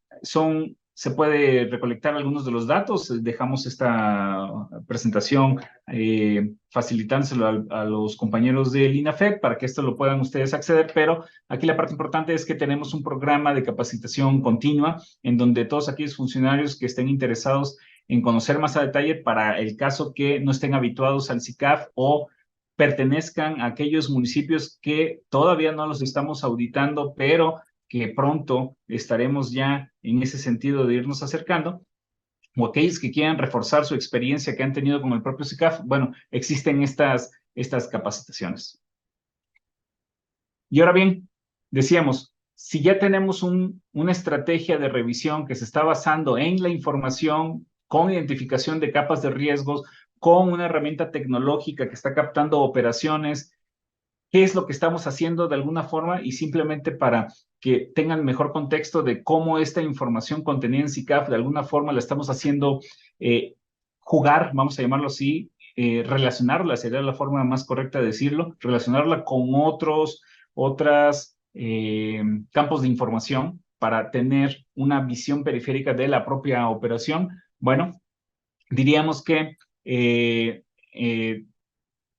se puede recolectar algunos de los datos. Dejamos esta presentación facilitándoselo a los compañeros del INAFED para que esto lo puedan ustedes acceder, pero aquí la parte importante es que tenemos un programa de capacitación continua en donde todos aquellos funcionarios que estén interesados en conocer más a detalle, para el caso que no estén habituados al SICAF o pertenezcan a aquellos municipios que todavía no los estamos auditando, pero que pronto estaremos ya en ese sentido de irnos acercando, o aquellos que quieran reforzar su experiencia que han tenido con el propio SICAF, bueno, existen estas capacitaciones. Y ahora bien, decíamos, si ya tenemos una estrategia de revisión que se está basando en la información, con identificación de capas de riesgos, con una herramienta tecnológica que está captando operaciones, ¿qué es lo que estamos haciendo de alguna forma? Y simplemente para que tengan mejor contexto de cómo esta información contenida en SICAF de alguna forma la estamos haciendo jugar, vamos a llamarlo así, relacionarla, sería la forma más correcta de decirlo, relacionarla con otros campos de información para tener una visión periférica de la propia operación. Bueno, diríamos que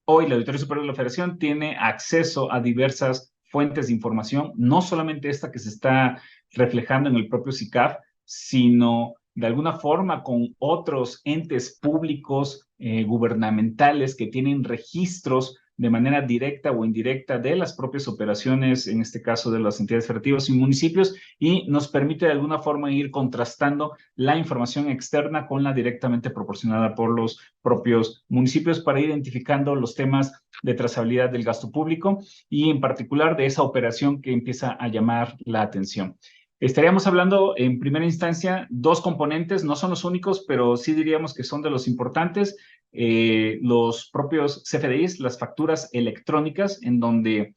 hoy la Auditoría Superior de la Federación tiene acceso a diversas fuentes de información, no solamente esta que se está reflejando en el propio SICAF, sino de alguna forma con otros entes públicos gubernamentales que tienen registros de manera directa o indirecta de las propias operaciones, en este caso de las entidades federativas y municipios, y nos permite de alguna forma ir contrastando la información externa con la directamente proporcionada por los propios municipios para ir identificando los temas de trazabilidad del gasto público y en particular de esa operación que empieza a llamar la atención. Estaríamos hablando en primera instancia dos componentes, no son los únicos, pero sí diríamos que son de los importantes. Los propios CFDIs, las facturas electrónicas, en donde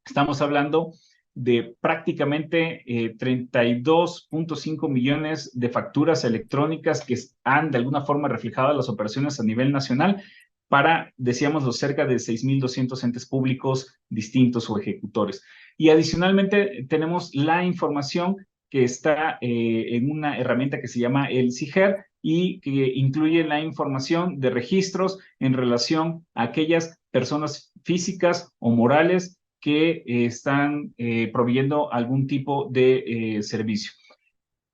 estamos hablando de prácticamente 32.5 millones de facturas electrónicas que han de alguna forma reflejado las operaciones a nivel nacional para, decíamos, los cerca de 6.200 entes públicos distintos o ejecutores. Y adicionalmente tenemos la información que está en una herramienta que se llama el CIGER y que incluye la información de registros en relación a aquellas personas físicas o morales que están proveyendo algún tipo de servicio.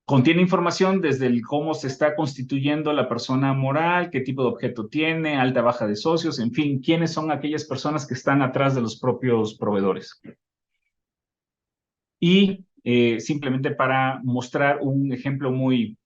Contiene información desde el cómo se está constituyendo la persona moral, qué tipo de objeto tiene, alta, baja de socios, en fin, quiénes son aquellas personas que están atrás de los propios proveedores. Y simplemente para mostrar un ejemplo muy,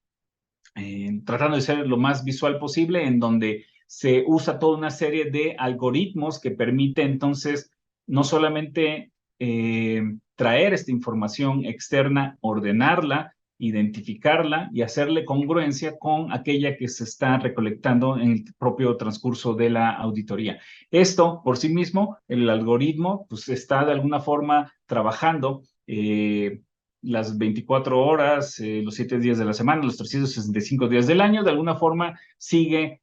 tratando de ser lo más visual posible, en donde se usa toda una serie de algoritmos que permite entonces no solamente traer esta información externa, ordenarla, identificarla y hacerle congruencia con aquella que se está recolectando en el propio transcurso de la auditoría. Esto, por sí mismo, el algoritmo pues, está de alguna forma trabajando las 24 horas, los 7 días de la semana, los 365 días del año, de alguna forma sigue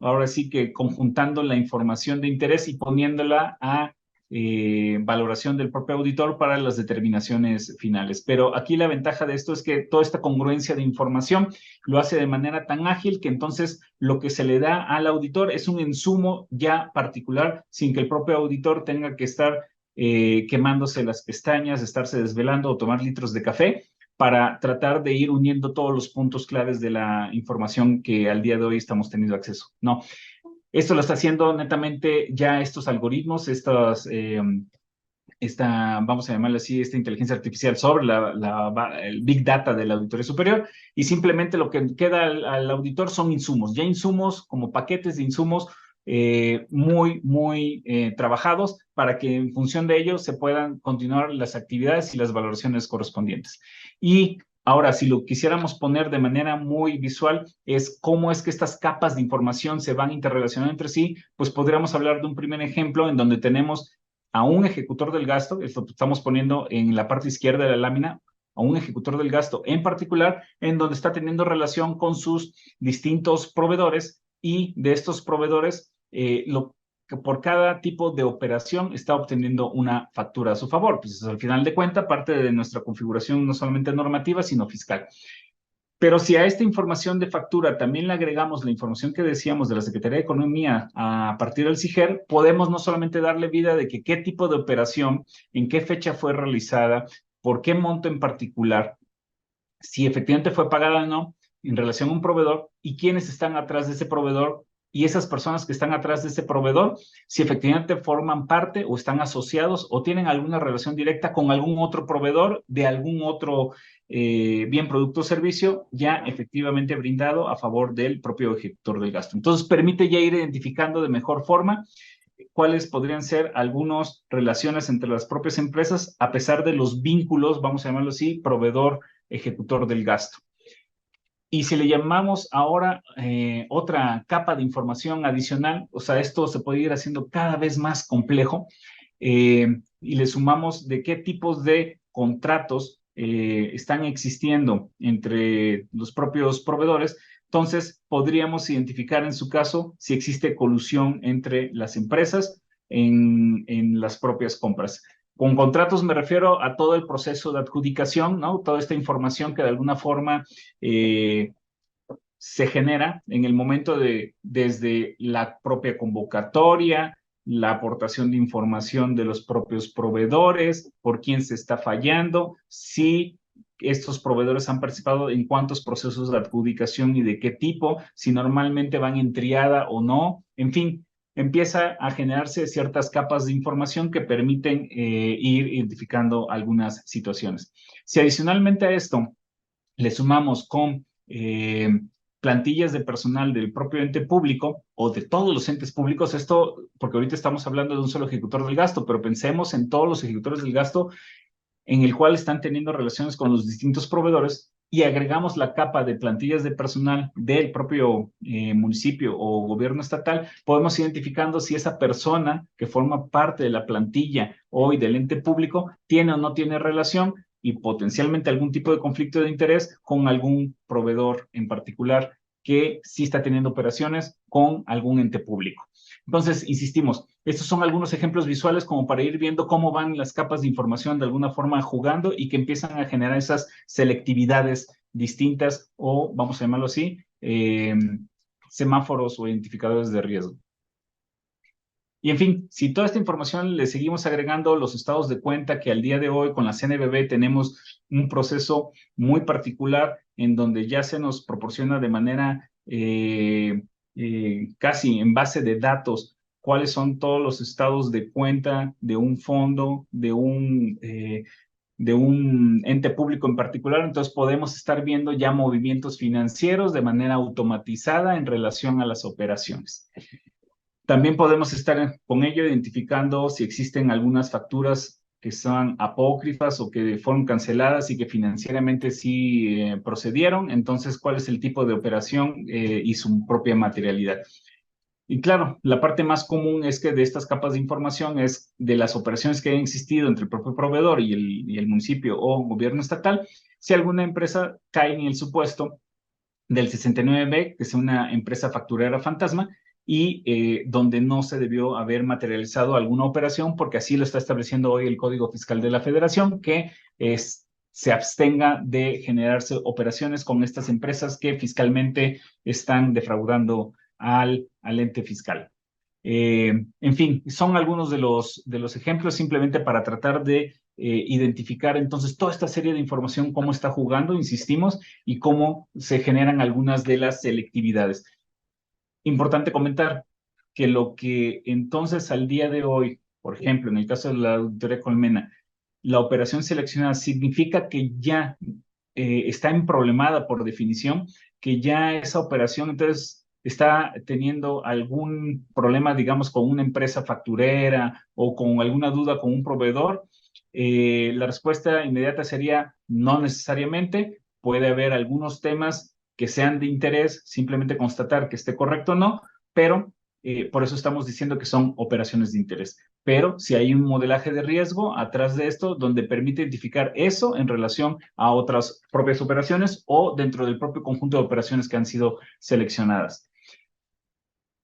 ahora sí que conjuntando la información de interés y poniéndola a valoración del propio auditor para las determinaciones finales. Pero aquí la ventaja de esto es que toda esta congruencia de información lo hace de manera tan ágil que entonces lo que se le da al auditor es un insumo ya particular sin que el propio auditor tenga que estar quemándose las pestañas, estarse desvelando o tomar litros de café para tratar de ir uniendo todos los puntos claves de la información que al día de hoy estamos teniendo acceso. No, esto lo está haciendo netamente ya estos algoritmos, vamos a llamarle así, esta inteligencia artificial sobre el Big Data de la Auditoría Superior, y simplemente lo que queda al auditor son insumos, ya insumos como paquetes de insumos muy trabajados para que en función de ello se puedan continuar las actividades y las valoraciones correspondientes. Y ahora, si lo quisiéramos poner de manera muy visual, es cómo es que estas capas de información se van interrelacionando entre sí, pues podríamos hablar de un primer ejemplo en donde tenemos a un ejecutor del gasto, esto estamos poniendo en la parte izquierda de la lámina, a un ejecutor del gasto en particular, en donde está teniendo relación con sus distintos proveedores y de estos proveedores, que por cada tipo de operación está obteniendo una factura a su favor. Pues al final de cuentas, parte de nuestra configuración no solamente normativa, sino fiscal. Pero si a esta información de factura también le agregamos la información que decíamos de la Secretaría de Economía a partir del SIGER, podemos no solamente darle vida de que qué tipo de operación, en qué fecha fue realizada, por qué monto en particular, si efectivamente fue pagada o no en relación a un proveedor y quiénes están atrás de ese proveedor y esas personas que están atrás de ese proveedor, si efectivamente forman parte o están asociados o tienen alguna relación directa con algún otro proveedor de algún otro bien, producto o servicio ya efectivamente brindado a favor del propio ejecutor del gasto. Entonces, permite ya ir identificando de mejor forma cuáles podrían ser algunas relaciones entre las propias empresas, a pesar de los vínculos, vamos a llamarlo así, proveedor ejecutor del gasto. Y si le llamamos ahora otra capa de información adicional, o sea, esto se puede ir haciendo cada vez más complejo, y le sumamos de qué tipos de contratos están existiendo entre los propios proveedores, entonces podríamos identificar en su caso si existe colusión entre las empresas en las propias compras. Con contratos me refiero a todo el proceso de adjudicación, ¿no? Toda esta información que de alguna forma se genera en el momento desde la propia convocatoria, la aportación de información de los propios proveedores, por quién se está fallando, si estos proveedores han participado en cuántos procesos de adjudicación y de qué tipo, si normalmente van en triada o no, en fin, empieza a generarse ciertas capas de información que permiten ir identificando algunas situaciones. Si adicionalmente a esto le sumamos con plantillas de personal del propio ente público o de todos los entes públicos, esto, porque ahorita estamos hablando de un solo ejecutor del gasto, pero pensemos en todos los ejecutores del gasto en el cual están teniendo relaciones con los distintos proveedores y agregamos la capa de plantillas de personal del propio municipio o gobierno estatal, podemos identificando si esa persona que forma parte de la plantilla hoy del ente público tiene o no tiene relación y potencialmente algún tipo de conflicto de interés con algún proveedor en particular que sí está teniendo operaciones con algún ente público. Entonces, insistimos, estos son algunos ejemplos visuales como para ir viendo cómo van las capas de información de alguna forma jugando y que empiezan a generar esas selectividades distintas o, vamos a llamarlo así, semáforos o identificadores de riesgo. Y en fin, si toda esta información le seguimos agregando los estados de cuenta que al día de hoy con la CNBV tenemos un proceso muy particular en donde ya se nos proporciona de manera casi en base de datos cuáles son todos los estados de cuenta de un fondo, de un ente público en particular, entonces podemos estar viendo ya movimientos financieros de manera automatizada en relación a las operaciones. También podemos estar con ello identificando si existen algunas facturas que son apócrifas o que fueron canceladas y que financieramente sí procedieron. Entonces, ¿cuál es el tipo de operación y su propia materialidad? Y claro, la parte más común es que de estas capas de información es de las operaciones que han existido entre el propio proveedor y el municipio o gobierno estatal, si alguna empresa cae en el supuesto del 69B, que es una empresa facturera fantasma, y donde no se debió haber materializado alguna operación, porque así lo está estableciendo hoy el Código Fiscal de la Federación, que se abstenga de generarse operaciones con estas empresas que fiscalmente están defraudando al ente fiscal. En fin, son algunos de los ejemplos simplemente para tratar de identificar entonces toda esta serie de información, cómo está jugando, insistimos, y cómo se generan algunas de las selectividades. Importante comentar que lo que entonces al día de hoy, por ejemplo, en el caso de la auditoría Colmena, la operación seleccionada significa que ya está emproblemada por definición, que ya esa operación entonces está teniendo algún problema, digamos, con una empresa facturera o con alguna duda con un proveedor, la respuesta inmediata sería no necesariamente. Puede haber algunos temas que sean de interés, simplemente constatar que esté correcto o no, pero por eso estamos diciendo que son operaciones de interés. Pero si hay un modelaje de riesgo atrás de esto donde permite identificar eso en relación a otras propias operaciones o dentro del propio conjunto de operaciones que han sido seleccionadas.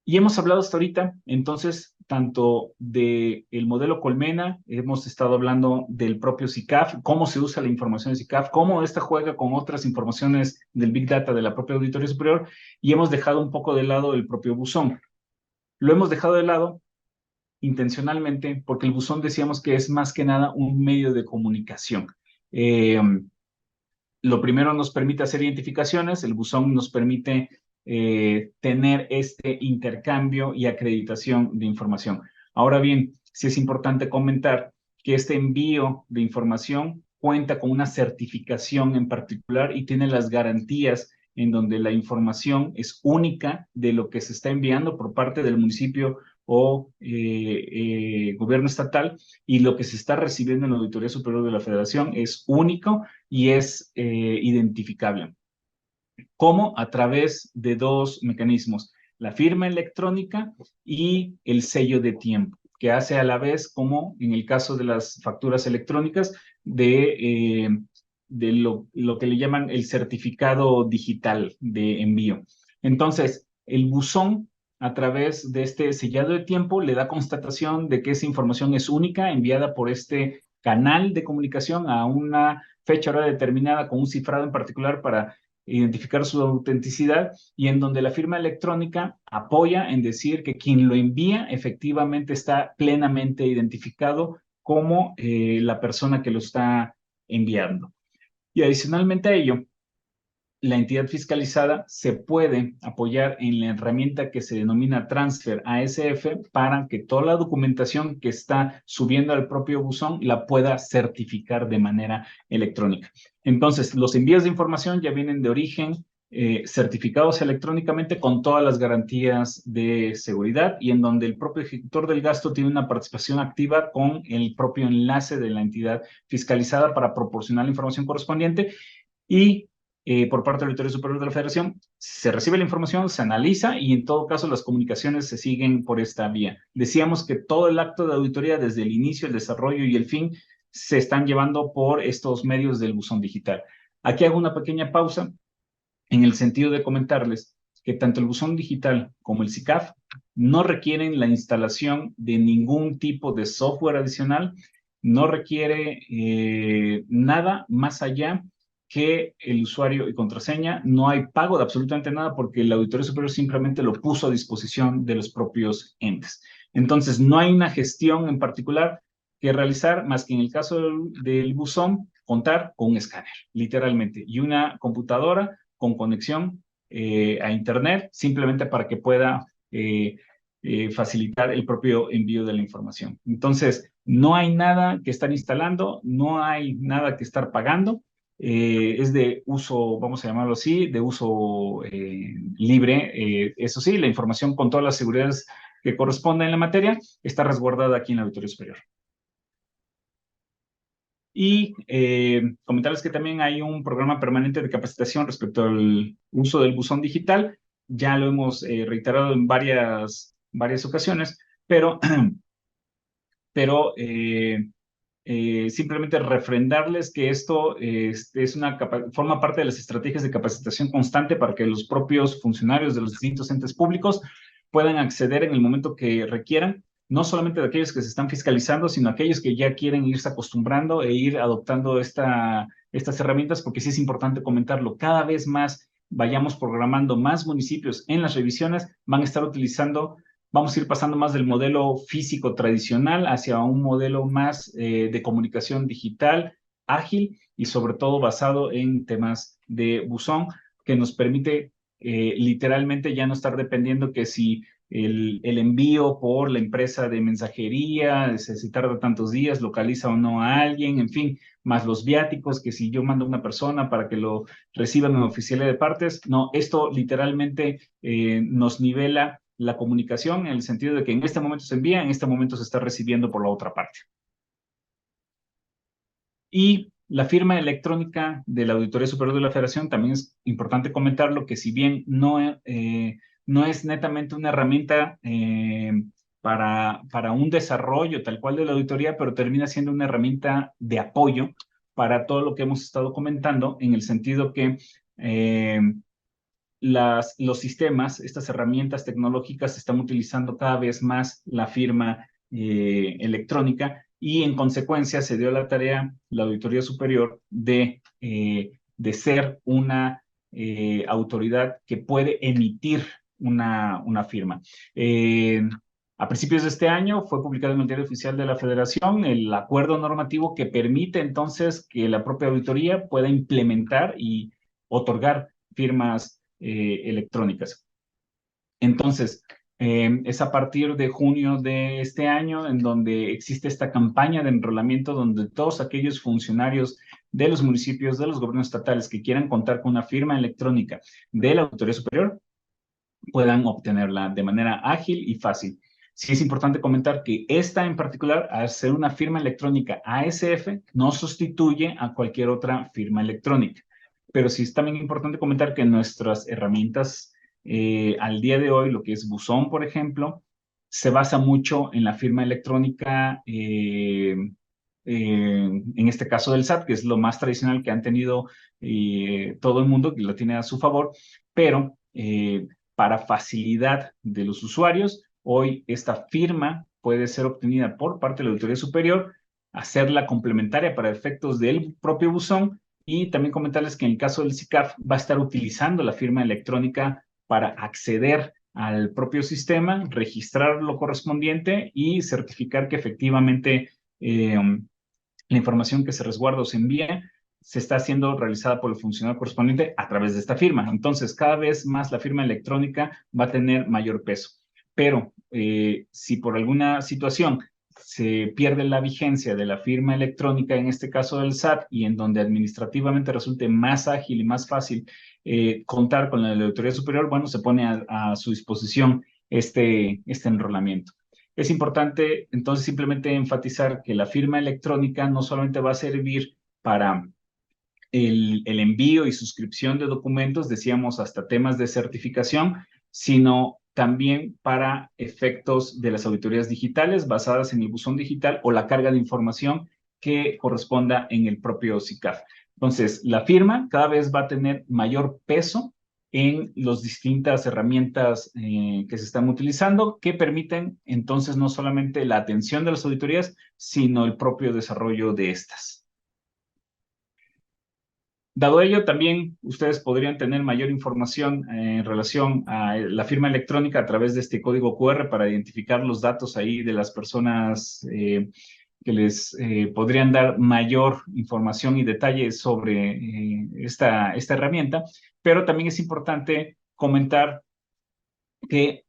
Y hemos hablado hasta ahorita, entonces, tanto del modelo Colmena, hemos estado hablando del propio SICAF, cómo se usa la información de SICAF, cómo esta juega con otras informaciones del Big Data de la propia Auditoría Superior, y hemos dejado un poco de lado el propio buzón. Lo hemos dejado de lado intencionalmente porque el buzón decíamos que es más que nada un medio de comunicación. Lo primero nos permite hacer identificaciones, el buzón nos permite tener este intercambio y acreditación de información. Ahora bien, sí es importante comentar que este envío de información cuenta con una certificación en particular y tiene las garantías en donde la información es única de lo que se está enviando por parte del municipio o gobierno estatal, y lo que se está recibiendo en la Auditoría Superior de la Federación es único y es identificable. ¿Cómo? A través de dos mecanismos: la firma electrónica y el sello de tiempo, que hace a la vez, como en el caso de las facturas electrónicas, de lo que le llaman el certificado digital de envío. Entonces, el buzón, a través de este sellado de tiempo, le da constatación de que esa información es única, enviada por este canal de comunicación a una fecha hora determinada con un cifrado en particular para identificar su autenticidad, y en donde la firma electrónica apoya en decir que quien lo envía efectivamente está plenamente identificado como la persona que lo está enviando. Y adicionalmente a ello, la entidad fiscalizada se puede apoyar en la herramienta que se denomina Transfer ASF para que toda la documentación que está subiendo al propio buzón la pueda certificar de manera electrónica. Entonces, los envíos de información ya vienen de origen certificados electrónicamente con todas las garantías de seguridad, y en donde el propio ejecutor del gasto tiene una participación activa con el propio enlace de la entidad fiscalizada para proporcionar la información correspondiente. Y por parte del Auditorio Superior de la Federación se recibe la información, se analiza y en todo caso las comunicaciones se siguen por esta vía. Decíamos que todo el acto de auditoría, desde el inicio, el desarrollo y el fin, se están llevando por estos medios del buzón digital. Aquí hago una pequeña pausa en el sentido de comentarles que tanto el buzón digital como el SICAF no requieren la instalación de ningún tipo de software adicional, no requiere nada más allá que el usuario y contraseña. No hay pago de absolutamente nada porque el Auditorio Superior simplemente lo puso a disposición de los propios entes. Entonces, no hay una gestión en particular que realizar, más que en el caso del buzón, contar con un escáner, literalmente, y una computadora con conexión a Internet, simplemente para que pueda facilitar el propio envío de la información. Entonces, no hay nada que estar instalando, no hay nada que estar pagando. Es de uso, vamos a llamarlo así, de uso libre. Eso sí, la información con todas las seguridades que corresponden en la materia está resguardada aquí en la Auditoría Superior. Y comentarles que también hay un programa permanente de capacitación respecto al uso del buzón digital. Ya lo hemos reiterado en varias ocasiones, pero simplemente refrendarles que esto forma parte de las estrategias de capacitación constante para que los propios funcionarios de los distintos entes públicos puedan acceder en el momento que requieran, no solamente de aquellos que se están fiscalizando, sino aquellos que ya quieren irse acostumbrando e ir adoptando estas herramientas, porque sí es importante comentarlo. Cada vez más vayamos programando más municipios en las revisiones, van a estar utilizando. Vamos a ir pasando más del modelo físico tradicional hacia un modelo más de comunicación digital, ágil y sobre todo basado en temas de buzón, que nos permite literalmente ya no estar dependiendo que si el envío por la empresa de mensajería se tarda tantos días, localiza o no a alguien, en fin, más los viáticos, que si yo mando a una persona para que lo reciban en oficialía de partes. No, esto literalmente nos nivela la comunicación en el sentido de que en este momento se envía, en este momento se está recibiendo por la otra parte. Y la firma electrónica de la Auditoría Superior de la Federación, también es importante comentarlo, que si bien no es netamente una herramienta para un desarrollo tal cual de la auditoría, pero termina siendo una herramienta de apoyo para todo lo que hemos estado comentando, en el sentido que los sistemas, estas herramientas tecnológicas, están utilizando cada vez más la firma electrónica, y en consecuencia se dio la tarea, la Auditoría Superior, de ser una autoridad que puede emitir una firma. A principios de este año fue publicado en el Diario Oficial de la Federación el acuerdo normativo que permite entonces que la propia auditoría pueda implementar y otorgar firmas electrónicas. Entonces, es a partir de junio de este año en donde existe esta campaña de enrolamiento, donde todos aquellos funcionarios de los municipios, de los gobiernos estatales que quieran contar con una firma electrónica de la Auditoría Superior puedan obtenerla de manera ágil y fácil. Sí es importante comentar que esta en particular, al ser una firma electrónica ASF, no sustituye a cualquier otra firma electrónica. Pero sí es también importante comentar que nuestras herramientas al día de hoy, lo que es Buzón, por ejemplo, se basa mucho en la firma electrónica, en este caso del SAT, que es lo más tradicional que han tenido todo el mundo, que lo tiene a su favor, pero para facilidad de los usuarios, hoy esta firma puede ser obtenida por parte de la Auditoría Superior, hacerla complementaria para efectos del propio buzón, y también comentarles que en el caso del SICAF va a estar utilizando la firma electrónica para acceder al propio sistema, registrar lo correspondiente y certificar que efectivamente la información que se resguarda o se envía se está siendo realizada por el funcionario correspondiente a través de esta firma. Entonces, cada vez más la firma electrónica va a tener mayor peso. Pero si por alguna situación se pierde la vigencia de la firma electrónica, en este caso del SAT, y en donde administrativamente resulte más ágil y más fácil contar con la Auditoría Superior, bueno, se pone a su disposición este enrolamiento. Es importante entonces simplemente enfatizar que la firma electrónica no solamente va a servir para el envío y suscripción de documentos, decíamos hasta temas de certificación, sino también para efectos de las auditorías digitales basadas en el buzón digital o la carga de información que corresponda en el propio SICAF. Entonces, la firma cada vez va a tener mayor peso en las distintas herramientas que se están utilizando, que permiten entonces no solamente la atención de las auditorías, sino el propio desarrollo de estas. Dado ello, también ustedes podrían tener mayor información en relación a la firma electrónica a través de este código QR para identificar los datos ahí de las personas que les podrían dar mayor información y detalles sobre esta herramienta. Pero también es importante comentar que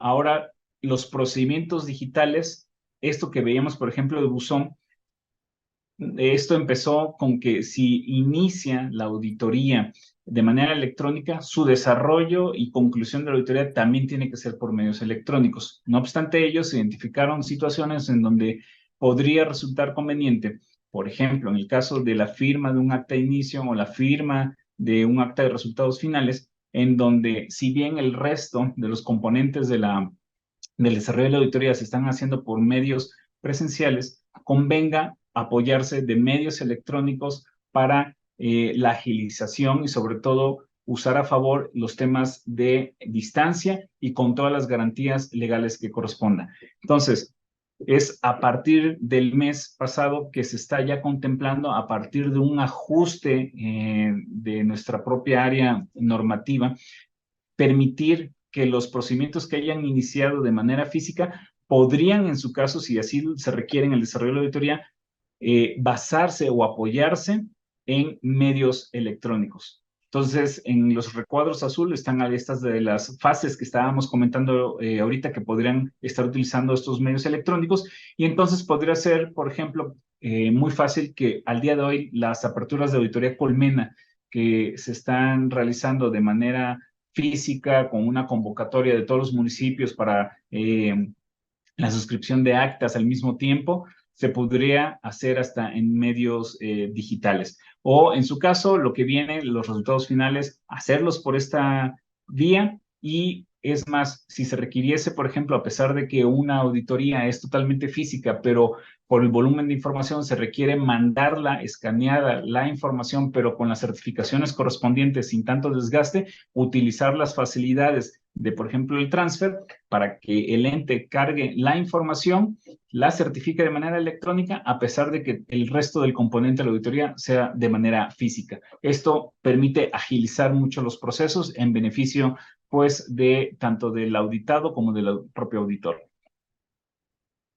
ahora los procedimientos digitales, esto que veíamos, por ejemplo, de buzón, esto empezó con que si inicia la auditoría de manera electrónica, su desarrollo y conclusión de la auditoría también tiene que ser por medios electrónicos. No obstante, ellos identificaron situaciones en donde podría resultar conveniente, por ejemplo, en el caso de la firma de un acta de inicio o la firma de un acta de resultados finales, en donde si bien el resto de los componentes del desarrollo de la auditoría se están haciendo por medios presenciales, convenga apoyarse de medios electrónicos para la agilización y sobre todo usar a favor los temas de distancia y con todas las garantías legales que correspondan. Entonces, es a partir del mes pasado que se está ya contemplando, a partir de un ajuste de nuestra propia área normativa, permitir que los procedimientos que hayan iniciado de manera física podrían, en su caso, si así se requiere en el desarrollo de la auditoría, basarse o apoyarse en medios electrónicos. Entonces, en los recuadros azul están estas de las fases que estábamos comentando ahorita, que podrían estar utilizando estos medios electrónicos, y entonces podría ser, por ejemplo, muy fácil que al día de hoy las aperturas de auditoría Colmena que se están realizando de manera física con una convocatoria de todos los municipios para la suscripción de actas al mismo tiempo, se podría hacer hasta en medios digitales. O en su caso, lo que viene, los resultados finales, hacerlos por esta vía y es más, si se requiriese, por ejemplo, a pesar de que una auditoría es totalmente física, pero por el volumen de información se requiere mandarla escaneada la información, pero con las certificaciones correspondientes sin tanto desgaste, utilizar las facilidades de, por ejemplo, el transfer para que el ente cargue la información, la certifique de manera electrónica, a pesar de que el resto del componente de la auditoría sea de manera física. Esto permite agilizar mucho los procesos en beneficio, pues, de tanto del auditado como del propio auditor.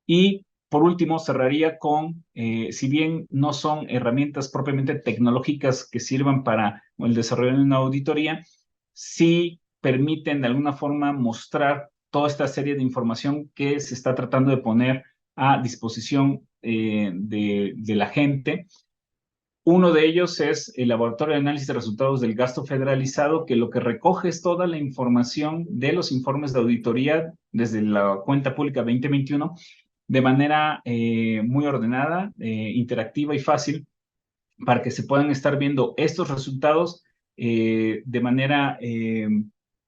Y por último, cerraría con, si bien no son herramientas propiamente tecnológicas que sirvan para el desarrollo de una auditoría, sí permiten de alguna forma mostrar toda esta serie de información que se está tratando de poner a disposición de la gente. Uno de ellos es el Laboratorio de Análisis de Resultados del Gasto Federalizado, que lo que recoge es toda la información de los informes de auditoría desde la cuenta pública 2021 de manera muy ordenada, interactiva y fácil para que se puedan estar viendo estos resultados de manera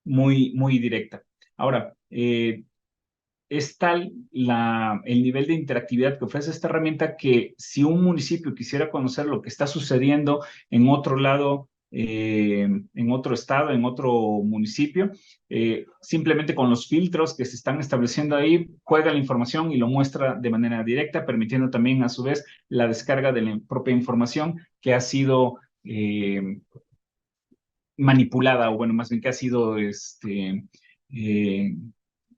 muy directa. Ahora, es tal el nivel de interactividad que ofrece esta herramienta que si un municipio quisiera conocer lo que está sucediendo en otro lado, en otro estado, en otro municipio, simplemente con los filtros que se están estableciendo ahí, juega la información y lo muestra de manera directa, permitiendo también a su vez la descarga de la propia información que ha sido manipulada, o bueno, más bien que ha sido eh,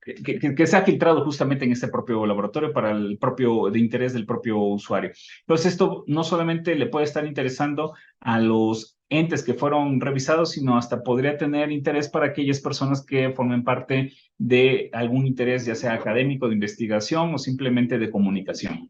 que se ha filtrado justamente en este propio laboratorio para el propio de interés del propio usuario. Entonces, esto no solamente le puede estar interesando a los entes que fueron revisados, sino hasta podría tener interés para aquellas personas que formen parte de algún interés, ya sea académico, de investigación o simplemente de comunicación.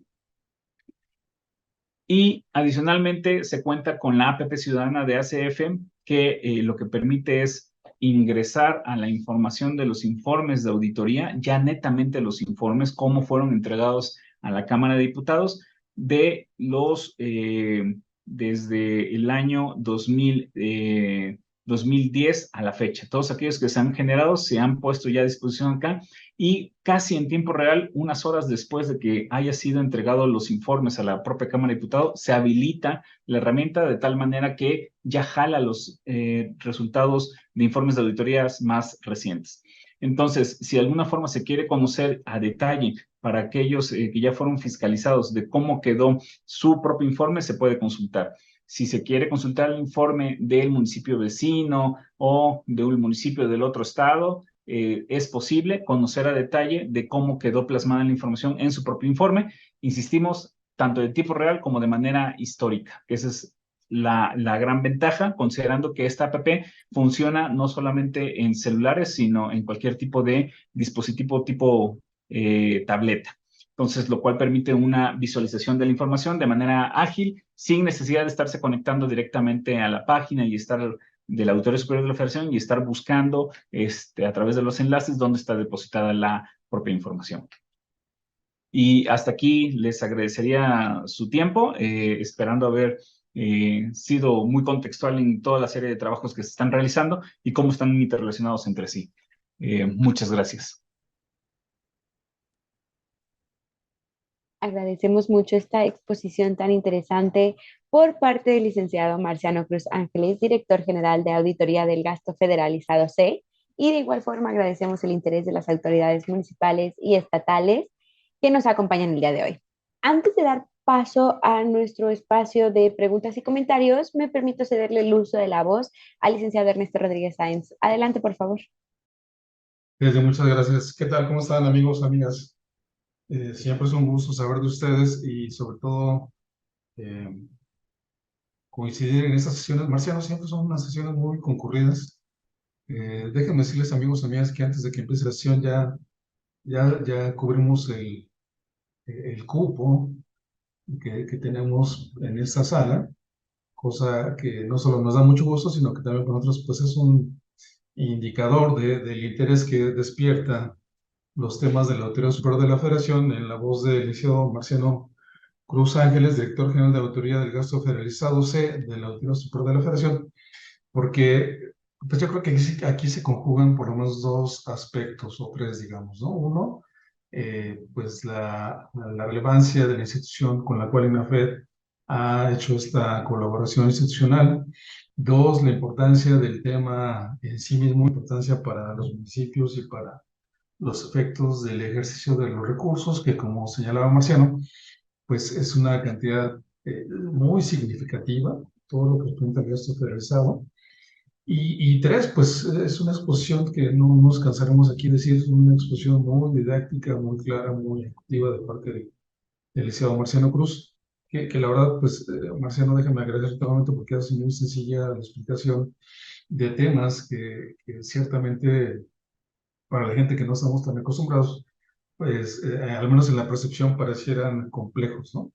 Y adicionalmente se cuenta con la APP Ciudadana de ACF, que lo que permite es ingresar a la información de los informes de auditoría, ya netamente los informes, cómo fueron entregados a la Cámara de Diputados de los, desde el año 2010 a la fecha. Todos aquellos que se han generado se han puesto ya a disposición acá y casi en tiempo real, unas horas después de que haya sido entregado los informes a la propia Cámara de Diputados, se habilita la herramienta de tal manera que ya jala los resultados de informes de auditorías más recientes. Entonces, si de alguna forma se quiere conocer a detalle para aquellos que ya fueron fiscalizados de cómo quedó su propio informe, se puede consultar. Si se quiere consultar el informe del municipio vecino o de un municipio del otro estado, es posible conocer a detalle de cómo quedó plasmada la información en su propio informe. Insistimos, tanto de tipo real como de manera histórica, que esa es la gran ventaja, considerando que esta app funciona no solamente en celulares, sino en cualquier tipo de dispositivo tipo tableta. Entonces, lo cual permite una visualización de la información de manera ágil, sin necesidad de estarse conectando directamente a la página y estar del Auditorio Superior de la Federación y estar buscando a través de los enlaces dónde está depositada la propia información. Y hasta aquí les agradecería su tiempo, esperando haber sido muy contextual en toda la serie de trabajos que se están realizando y cómo están interrelacionados entre sí. Muchas gracias. Agradecemos mucho esta exposición tan interesante por parte del licenciado Marciano Cruz Ángeles, director general de Auditoría del Gasto Federalizado C. Y de igual forma agradecemos el interés de las autoridades municipales y estatales que nos acompañan el día de hoy. Antes de dar paso a nuestro espacio de preguntas y comentarios, me permito cederle el uso de la voz al licenciado Ernesto Rodríguez Sáenz. Adelante, por favor. Muchas gracias. ¿Qué tal? ¿Cómo están, amigos, amigas? Siempre es un gusto saber de ustedes y sobre todo eh, coincidir en estas sesiones. Marciano, siempre son unas sesiones muy concurridas. Déjenme decirles, amigos, amigas, que antes de que empiece la sesión ya cubrimos el cupo que tenemos en esta sala, cosa que no solo nos da mucho gusto, sino que también para nosotros pues es un indicador del interés que despierta los temas de la Auditoría Superior de la Federación en la voz del licenciado Marciano Cruz Ángeles, director general de Auditoría del Gasto Federalizado C de la Auditoría Superior de la Federación, porque pues yo creo que aquí se conjugan por lo menos dos aspectos o tres, digamos, ¿no? Uno, pues la relevancia de la institución con la cual INAFED ha hecho esta colaboración institucional. Dos, la importancia del tema en sí mismo, importancia para los municipios y para los efectos del ejercicio de los recursos, que como señalaba Marciano, pues es una cantidad muy significativa, todo lo que representa el gasto federalizado. Y tres, pues es una exposición que no nos cansaremos aquí de decir, es una exposición muy didáctica, muy clara, muy ejecutiva de parte del licenciado Marciano Cruz, que la verdad, pues Marciano, déjame agradecer nuevamente porque hace muy sencilla la explicación de temas que ciertamente para la gente que no estamos tan acostumbrados, pues al menos en la percepción parecieran complejos, ¿no?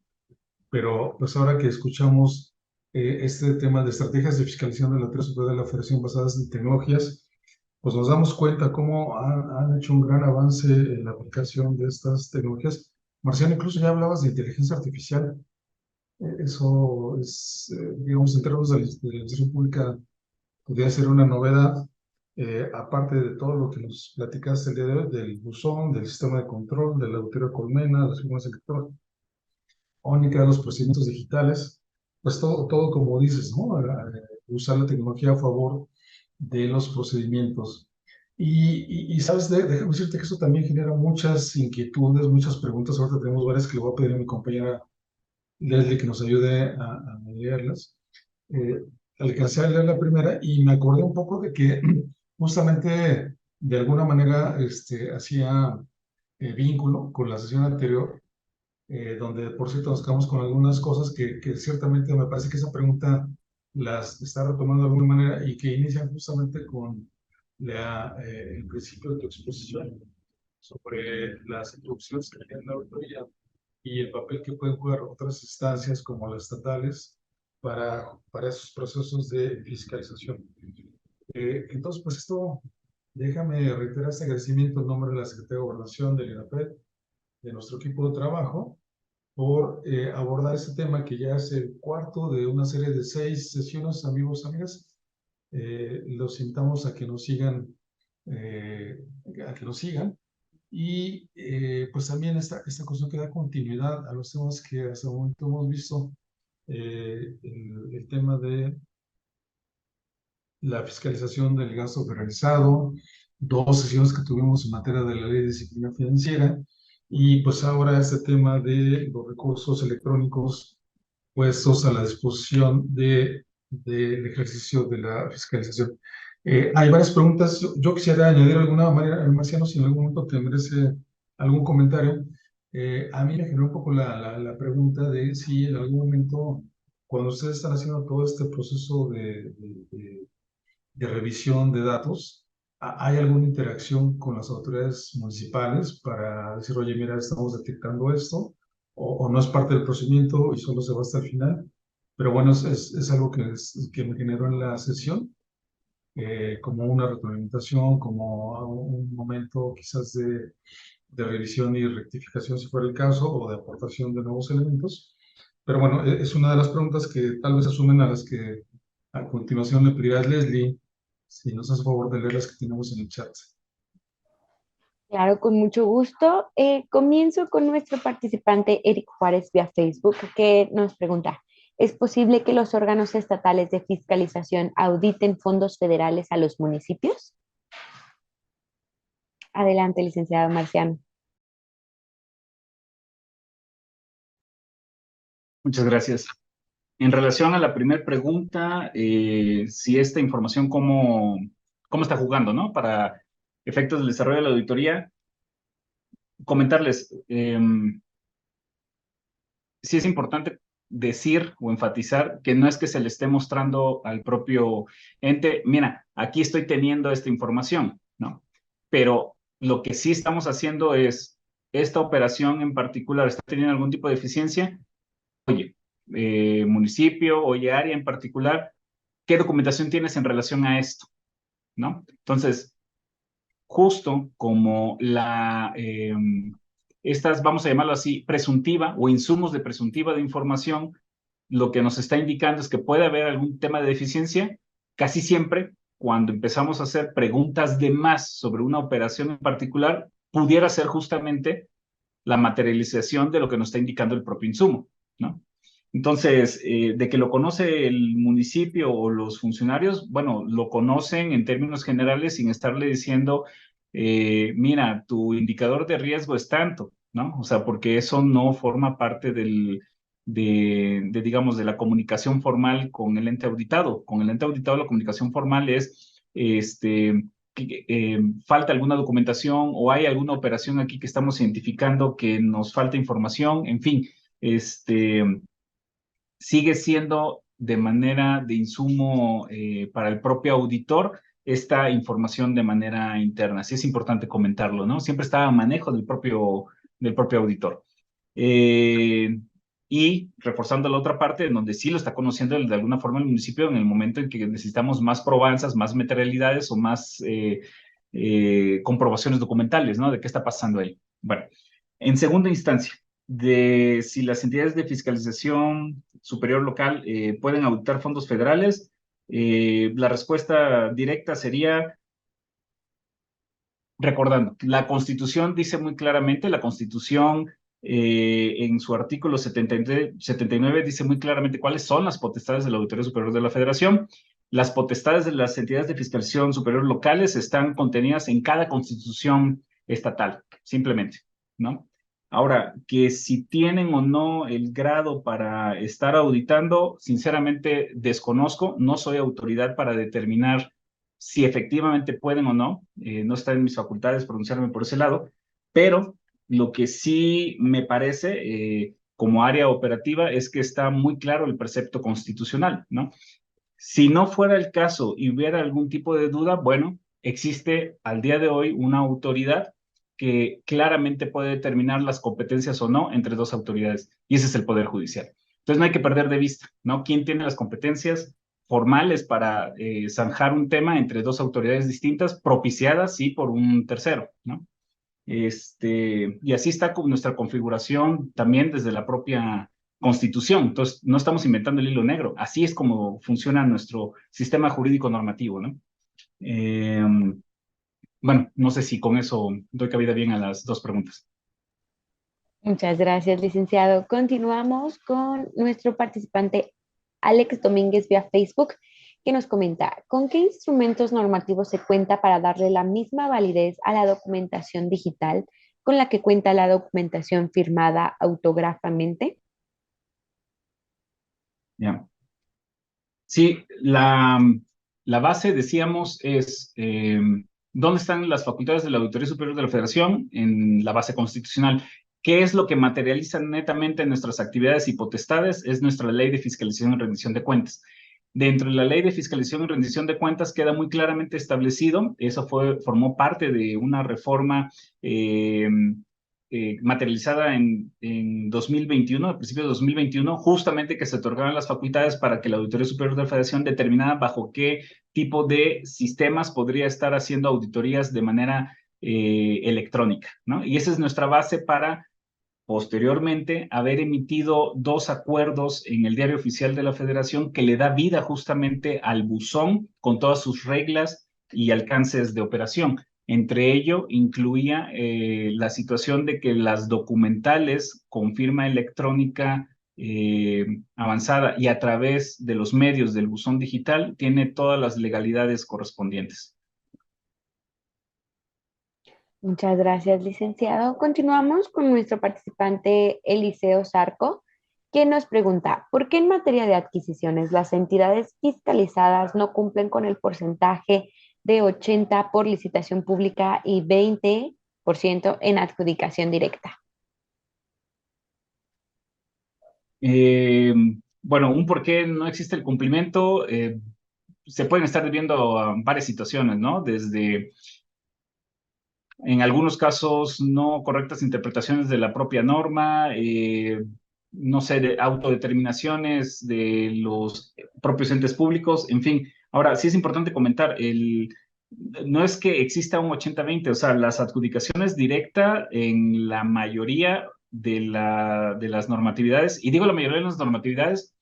Pero pues ahora que escuchamos este tema de estrategias de fiscalización de la Autoridad Superior de la Federación basadas en tecnologías, pues nos damos cuenta cómo han hecho un gran avance en la aplicación de estas tecnologías. Marciano, incluso ya hablabas de inteligencia artificial. Eso es, digamos, en términos de la administración pública, podría ser una novedad, aparte de todo lo que nos platicaste el día de hoy, del buzón, del sistema de control, de la auditoría colmena, las firmas electrónicas, los procedimientos digitales, pues todo como dices, ¿no? Usar la tecnología a favor de los procedimientos. Y sabes, déjame decirte que eso también genera muchas inquietudes, muchas preguntas. Ahorita tenemos varias que le voy a pedir a mi compañera Leslie que nos ayude a leerlas. Eh, Alcancé a leer la primera y me acordé un poco de que justamente de alguna manera hacía vínculo con la sesión anterior, donde por cierto nos quedamos con algunas cosas que ciertamente me parece que esa pregunta las está retomando de alguna manera y que inician justamente con el principio de tu exposición sobre las instrucciones que tiene la autoridad y el papel que pueden jugar otras instancias como las estatales para esos procesos de fiscalización. Entonces, pues esto, déjame reiterar este agradecimiento en nombre de la Secretaría de Gobernación del INAPED, de nuestro equipo de trabajo, por abordar este tema que ya es el cuarto de una serie de 6 sesiones, amigos, amigas. Los invitamos a que nos sigan, y pues también esta cuestión que da continuidad a los temas que hasta el momento hemos visto, el tema de la fiscalización del gasto realizado, dos sesiones que tuvimos en materia de la ley de disciplina financiera, y pues ahora este tema de los recursos electrónicos puestos a la disposición del ejercicio de la fiscalización. Hay varias preguntas. Yo quisiera añadir alguna manera, Marciano, si en algún momento te merece algún comentario. A mí me generó un poco la pregunta de si en algún momento, cuando ustedes están haciendo todo este proceso de revisión de datos, ¿hay alguna interacción con las autoridades municipales para decir, oye, mira, estamos detectando esto, o no es parte del procedimiento y solo se va hasta el final? Pero bueno, es algo que me generó en la sesión, como una retroalimentación, como un momento quizás de revisión y rectificación si fuera el caso, o de aportación de nuevos elementos. Pero bueno, es una de las preguntas que tal vez asumen a las que a continuación le pediré a Leslie si nos hace favor de leer las que tenemos en el chat. Claro, con mucho gusto. Comienzo con nuestro participante Eric Juárez vía Facebook, que nos pregunta, ¿es posible que los órganos estatales de fiscalización auditen fondos federales a los municipios? Adelante, licenciado Marciano. Muchas gracias. En relación a la primera pregunta, si esta información, cómo está jugando, ¿no? Para efectos del desarrollo de la auditoría, comentarles, sí es importante decir o enfatizar que no es que se le esté mostrando al propio ente, mira, aquí estoy teniendo esta información, ¿no? Pero lo que sí estamos haciendo es, esta operación en particular está teniendo algún tipo de eficiencia, oye, municipio, oye, área en particular, ¿qué documentación tienes en relación a esto? ¿No? Entonces, justo como estas, vamos a llamarlo así, presuntiva o insumos de presuntiva de información, lo que nos está indicando es que puede haber algún tema de deficiencia. Casi siempre, cuando empezamos a hacer preguntas de más sobre una operación en particular, pudiera ser justamente la materialización de lo que nos está indicando el propio insumo, ¿no? Entonces, de que lo conoce el municipio o los funcionarios, bueno, lo conocen en términos generales sin estarle diciendo, mira, tu indicador de riesgo es tanto, ¿no? O sea, porque eso no forma parte digamos, de la comunicación formal con el ente auditado. Con el ente auditado la comunicación formal es, falta alguna documentación o hay alguna operación aquí que estamos identificando que nos falta información, en fin, sigue siendo de manera de insumo para el propio auditor esta información de manera interna. Sí es importante comentarlo, ¿no? Siempre está a manejo del propio auditor. Y reforzando la otra parte, en donde sí lo está conociendo de alguna forma el municipio en el momento en que necesitamos más probanzas, más materialidades o más comprobaciones documentales, ¿no? De qué está pasando ahí. Bueno, en segunda instancia, de si las entidades de fiscalización superior local pueden auditar fondos federales, la respuesta directa sería recordando, la Constitución dice muy claramente, la Constitución en su artículo 79 dice muy claramente cuáles son las potestades de la Auditoría Superior de la Federación. Las potestades de las entidades de fiscalización superior locales están contenidas en cada constitución estatal, simplemente, ¿no? Ahora, que si tienen o no el grado para estar auditando, sinceramente desconozco, no soy autoridad para determinar si efectivamente pueden o no, no está en mis facultades pronunciarme por ese lado, pero lo que sí me parece como área operativa es que está muy claro el precepto constitucional, ¿no? Si no fuera el caso y hubiera algún tipo de duda, bueno, existe al día de hoy una autoridad que claramente puede determinar las competencias o no entre dos autoridades, y ese es el Poder Judicial. Entonces no hay que perder de vista, ¿no? ¿Quién tiene las competencias formales para zanjar un tema entre dos autoridades distintas, propiciadas, sí, por un tercero, ¿no? Y así está con nuestra configuración también desde la propia Constitución. Entonces, no estamos inventando el hilo negro. Así es como funciona nuestro sistema jurídico normativo, ¿no? Bueno, no sé si con eso doy cabida bien a las dos preguntas. Muchas gracias, licenciado. Continuamos con nuestro participante Alex Domínguez vía Facebook, que nos comenta, ¿con qué instrumentos normativos se cuenta para darle la misma validez a la documentación digital con la que cuenta la documentación firmada autógrafamente? Ya. Sí, la base, decíamos, es dónde están las facultades de la Auditoría Superior de la Federación en la base constitucional. ¿Qué es lo que materializa netamente nuestras actividades y potestades? Es nuestra ley de fiscalización y rendición de cuentas. Dentro de la ley de fiscalización y rendición de cuentas queda muy claramente establecido, eso formó parte de una reforma materializada en 2021, a principios de 2021, justamente que se otorgaban las facultades para que la Auditoría Superior de la Federación determinara bajo qué tipo de sistemas podría estar haciendo auditorías de manera electrónica, ¿no? Y esa es nuestra base para posteriormente haber emitido dos acuerdos en el Diario Oficial de la Federación que le da vida justamente al buzón con todas sus reglas y alcances de operación. Entre ello incluía la situación de que las documentales con firma electrónica avanzada y a través de los medios del buzón digital tiene todas las legalidades correspondientes. Muchas gracias, licenciado. Continuamos con nuestro participante Eliseo Zarco, que nos pregunta, ¿por qué en materia de adquisiciones las entidades fiscalizadas no cumplen con el porcentaje de 80 por licitación pública y 20% en adjudicación directa? Bueno, un por qué no existe el cumplimiento, se pueden estar viendo varias situaciones, ¿no? Desde, en algunos casos, no correctas interpretaciones de la propia norma, no sé, de autodeterminaciones de los propios entes públicos, en fin. Ahora, sí es importante comentar, no es que exista un 80-20, o sea, las adjudicaciones directas en la mayoría de las normatividades, y digo la mayoría de las normatividades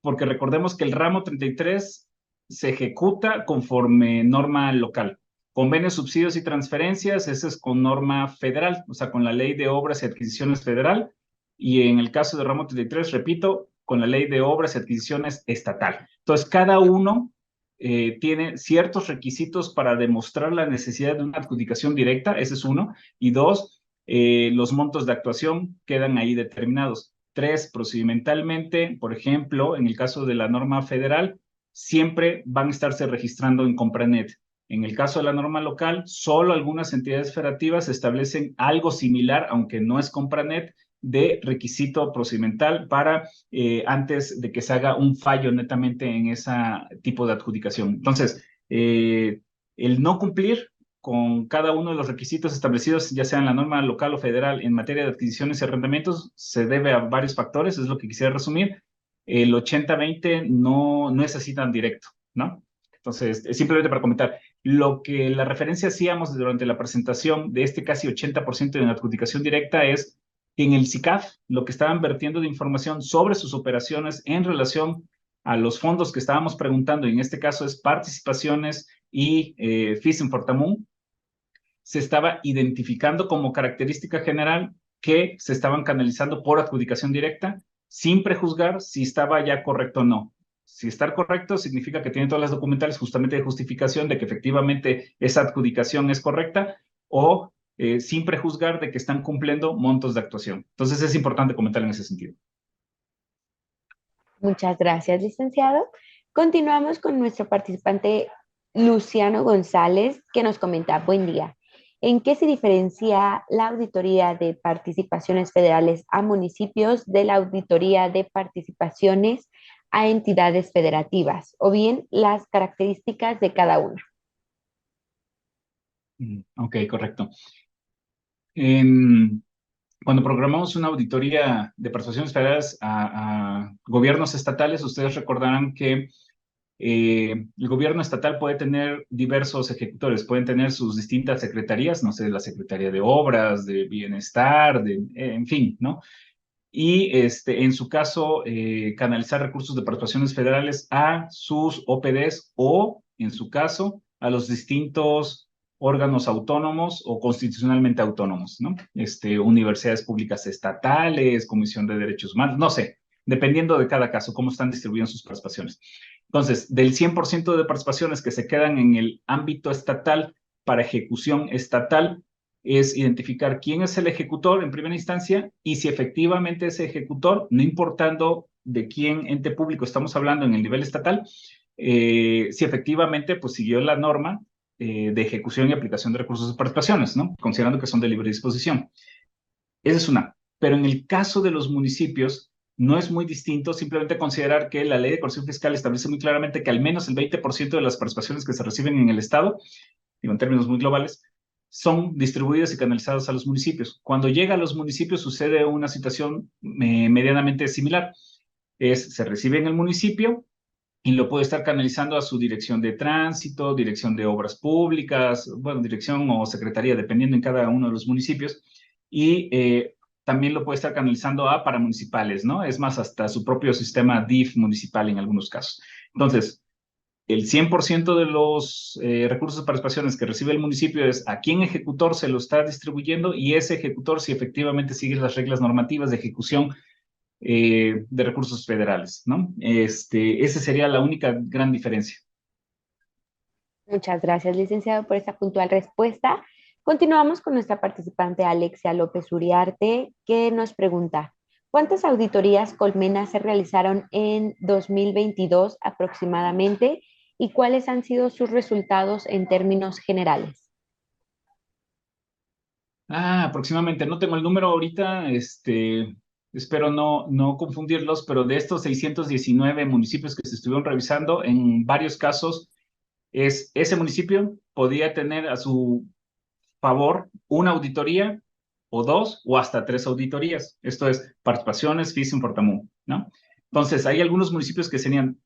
porque recordemos que el ramo 33 se ejecuta conforme norma local. Convenios, subsidios y transferencias, ese es con norma federal, o sea, con la Ley de Obras y Adquisiciones Federal, y en el caso del ramo 33, repito, con la Ley de Obras y Adquisiciones estatal. Entonces, cada uno tiene ciertos requisitos para demostrar la necesidad de una adjudicación directa, ese es uno, y dos, los montos de actuación quedan ahí determinados. Tres, procedimentalmente, por ejemplo, en el caso de la norma federal, siempre van a estarse registrando en Compranet. En el caso de la norma local, solo algunas entidades federativas establecen algo similar, aunque no es Compranet, de requisito procedimental para antes de que se haga un fallo netamente en ese tipo de adjudicación. Entonces, el no cumplir con cada uno de los requisitos establecidos, ya sea en la norma local o federal, en materia de adquisiciones y arrendamientos, se debe a varios factores, es lo que quisiera resumir. El 80-20 no es así tan directo, ¿no? Entonces, simplemente para comentar, lo que la referencia hacíamos durante la presentación de este casi 80% de adjudicación directa es que en el SICAF lo que estaban vertiendo de información sobre sus operaciones en relación a los fondos que estábamos preguntando, y en este caso es participaciones y FIS-Infortamún, se estaba identificando como característica general que se estaban canalizando por adjudicación directa, sin prejuzgar si estaba ya correcto o no. Si está correcto, significa que tiene todas las documentales justamente de justificación de que efectivamente esa adjudicación es correcta, o sin prejuzgar de que están cumpliendo montos de actuación. Entonces es importante comentar en ese sentido. Muchas gracias, licenciado. Continuamos con nuestro participante Luciano González, que nos comenta, buen día. ¿En qué se diferencia la auditoría de participaciones federales a municipios de la auditoría de participaciones a entidades federativas, o bien las características de cada una? Ok, correcto. Cuando programamos una auditoría de participaciones federales a gobiernos estatales, ustedes recordarán que el gobierno estatal puede tener diversos ejecutores, pueden tener sus distintas secretarías, no sé, la Secretaría de Obras, de Bienestar, en fin, ¿no? Y en su caso, canalizar recursos de participaciones federales a sus OPDs o, en su caso, a los distintos órganos autónomos o constitucionalmente autónomos, ¿no? Universidades públicas estatales, Comisión de Derechos Humanos, no sé, dependiendo de cada caso, cómo están distribuyendo sus participaciones. Entonces, del 100% de participaciones que se quedan en el ámbito estatal para ejecución estatal, es identificar quién es el ejecutor en primera instancia y si efectivamente ese ejecutor, no importando de quién ente público estamos hablando en el nivel estatal, si efectivamente pues siguió la norma de ejecución y aplicación de recursos de participaciones, ¿no? Considerando que son de libre disposición. Esa es una. Pero en el caso de los municipios, no es muy distinto, simplemente considerar que la ley de coordinación fiscal establece muy claramente que al menos el 20% de las participaciones que se reciben en el Estado, digo en términos muy globales, son distribuidas y canalizadas a los municipios. Cuando llega a los municipios sucede una situación medianamente similar. Se recibe en el municipio y lo puede estar canalizando a su dirección de tránsito, dirección de obras públicas, bueno, dirección o secretaría, dependiendo en cada uno de los municipios. Y también lo puede estar canalizando a paramunicipales, ¿no? Es más, hasta su propio sistema DIF municipal en algunos casos. Entonces, el 100% de los recursos de participaciones que recibe el municipio es a quién ejecutor se lo está distribuyendo y ese ejecutor si efectivamente sigue las reglas normativas de ejecución de recursos federales, ¿no? Esa sería la única gran diferencia. Muchas gracias, licenciado, por esta puntual respuesta. Continuamos con nuestra participante Alexia López Uriarte, que nos pregunta, ¿cuántas auditorías Colmena se realizaron en 2022 aproximadamente y cuáles han sido sus resultados en términos generales? Aproximadamente, no tengo el número ahorita, espero no confundirlos, pero de estos 619 municipios que se estuvieron revisando, en varios casos, ese municipio podía tener a su favor una auditoría o 2 o hasta 3 auditorías. Esto es participaciones, fees, importamum, ¿no? Entonces, hay algunos municipios que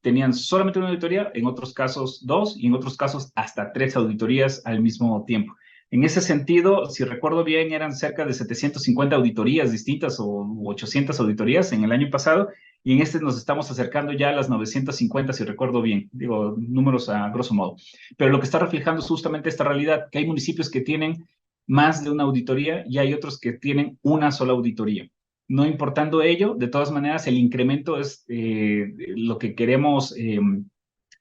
tenían solamente una auditoría, en otros casos 2 y en otros casos hasta 3 auditorías al mismo tiempo. En ese sentido, si recuerdo bien, eran cerca de 750 auditorías distintas o 800 auditorías en el año pasado, y en este nos estamos acercando ya a las 950, si recuerdo bien, digo, números a grosso modo. Pero lo que está reflejando es justamente esta realidad, que hay municipios que tienen más de una auditoría y hay otros que tienen una sola auditoría. No importando ello, de todas maneras, el incremento es lo que queremos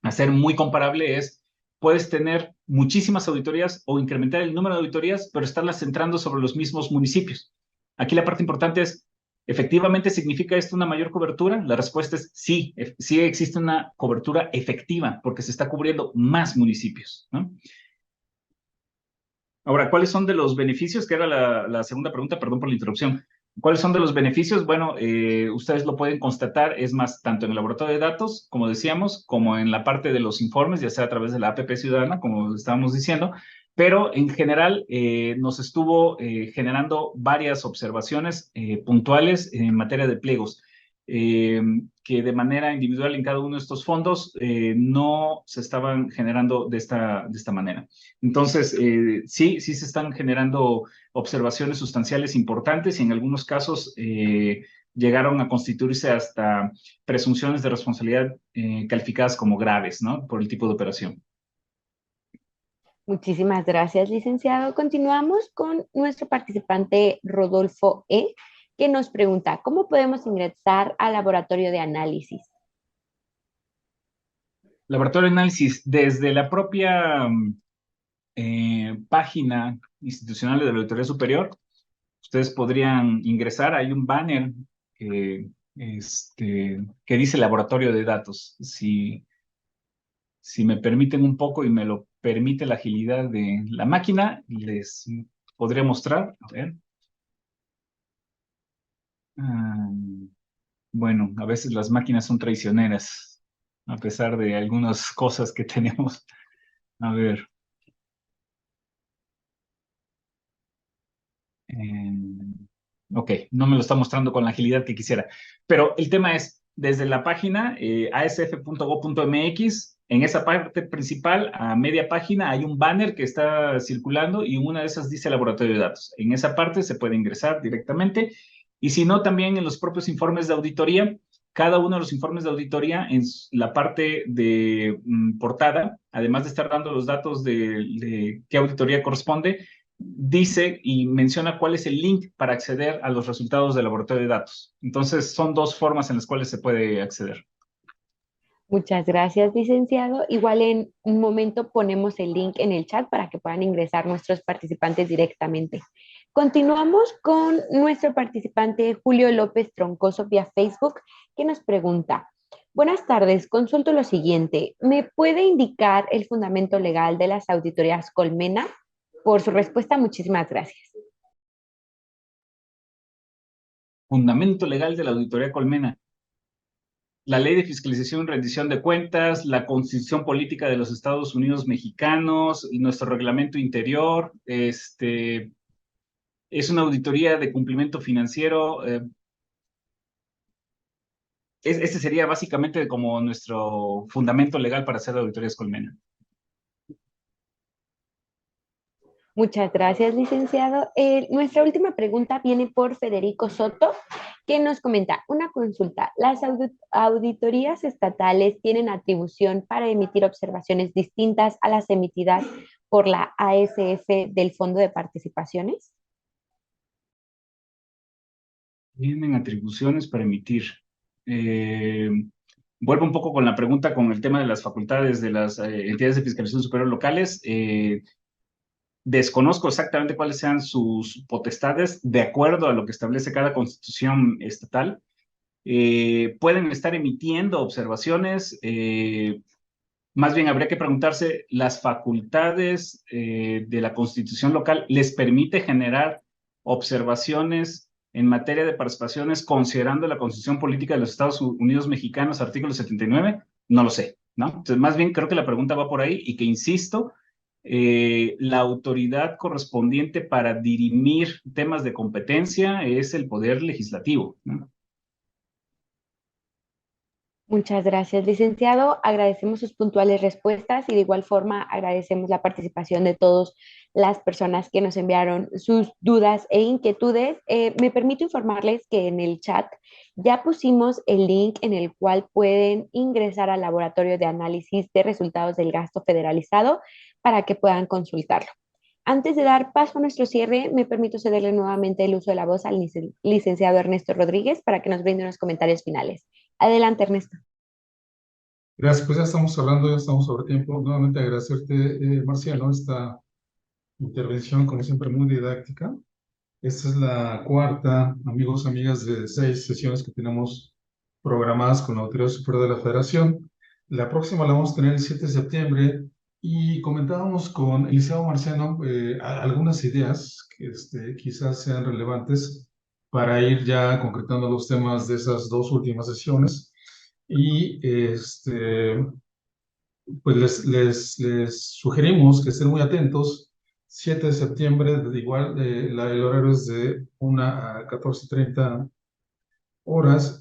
hacer muy comparable es, puedes tener muchísimas auditorías o incrementar el número de auditorías, pero estarlas centrando sobre los mismos municipios. Aquí la parte importante es, ¿efectivamente significa esto una mayor cobertura? La respuesta es sí, sí existe una cobertura efectiva porque se está cubriendo más municipios, ¿no? Ahora, ¿cuáles son de los beneficios? Que era la segunda pregunta, perdón por la interrupción. ¿Cuáles son de los beneficios? Bueno, ustedes lo pueden constatar, es más, tanto en el laboratorio de datos, como decíamos, como en la parte de los informes, ya sea a través de la APP Ciudadana, como estábamos diciendo, pero en general nos estuvo generando varias observaciones puntuales en materia de pliegos. Que de manera individual en cada uno de estos fondos no se estaban generando de esta manera. Entonces, sí se están generando observaciones sustanciales importantes y en algunos casos llegaron a constituirse hasta presunciones de responsabilidad calificadas como graves, ¿no? Por el tipo de operación. Muchísimas gracias, licenciado. Continuamos con nuestro participante Rodolfo E., que nos pregunta, ¿cómo podemos ingresar al laboratorio de análisis? Laboratorio de análisis, desde la propia página institucional de la Auditoría Superior, ustedes podrían ingresar, hay un banner que dice Laboratorio de Datos. Si me permiten un poco y me lo permite la agilidad de la máquina, les podría mostrar. A ver. Bueno, a veces las máquinas son traicioneras, a pesar de algunas cosas que tenemos. A ver. Ok, no me lo está mostrando con la agilidad que quisiera. Pero el tema es, desde la página asf.go.mx, en esa parte principal, a media página, hay un banner que está circulando y una de esas dice Laboratorio de Datos. En esa parte se puede ingresar directamente. Y si no, también en los propios informes de auditoría, cada uno de los informes de auditoría en la parte de portada, además de estar dando los datos de qué auditoría corresponde, dice y menciona cuál es el link para acceder a los resultados del laboratorio de datos. Entonces, son dos formas en las cuales se puede acceder. Muchas gracias, licenciado. Igual en un momento ponemos el link en el chat para que puedan ingresar nuestros participantes directamente. Continuamos con nuestro participante Julio López Troncoso vía Facebook, que nos pregunta, buenas tardes, consulto lo siguiente, ¿me puede indicar el fundamento legal de las auditorías Colmena? Por su respuesta, muchísimas gracias. Fundamento legal de la auditoría Colmena. La Ley de Fiscalización y Rendición de Cuentas, la Constitución Política de los Estados Unidos Mexicanos, y nuestro reglamento interior, es una auditoría de cumplimiento financiero. Este sería básicamente como nuestro fundamento legal para hacer auditorías Colmena. Muchas gracias, licenciado. Nuestra última pregunta viene por Federico Soto, que nos comenta una consulta. ¿Las auditorías estatales tienen atribución para emitir observaciones distintas a las emitidas por la ASF del Fondo de Participaciones? Tienen atribuciones para emitir. Vuelvo un poco con la pregunta con el tema de las facultades de las entidades de fiscalización superior locales. Desconozco exactamente cuáles sean sus potestades de acuerdo a lo que establece cada constitución estatal. Pueden estar emitiendo observaciones. Más bien habría que preguntarse, ¿las facultades de la constitución local les permite generar observaciones en materia de participaciones considerando la Constitución Política de los Estados Unidos Mexicanos, artículo 79? No lo sé, ¿no? Entonces, más bien creo que la pregunta va por ahí y que, insisto, la autoridad correspondiente para dirimir temas de competencia es el Poder Legislativo, ¿no? Muchas gracias, licenciado. Agradecemos sus puntuales respuestas y de igual forma agradecemos la participación de todas las personas que nos enviaron sus dudas e inquietudes. Me permito informarles que en el chat ya pusimos el link en el cual pueden ingresar al laboratorio de análisis de resultados del gasto federalizado para que puedan consultarlo. Antes de dar paso a nuestro cierre, me permito cederle nuevamente el uso de la voz al licenciado Ernesto Rodríguez para que nos brinde unos comentarios finales. Adelante, Ernesto. Gracias, pues ya estamos hablando, ya estamos sobre tiempo. Nuevamente agradecerte, Marciano, esta intervención, como siempre, muy didáctica. Esta es la cuarta, amigos, amigas, de 6 sesiones que tenemos programadas con la Autoridad Superior de la Federación. La próxima la vamos a tener el 7 de septiembre y comentábamos con el licenciado Marciano algunas ideas que quizás sean relevantes para ir ya concretando los temas de esas 2 últimas sesiones. Y pues les sugerimos que estén muy atentos. 7 de septiembre, igual, el horario es de 1 a 14:30 horas.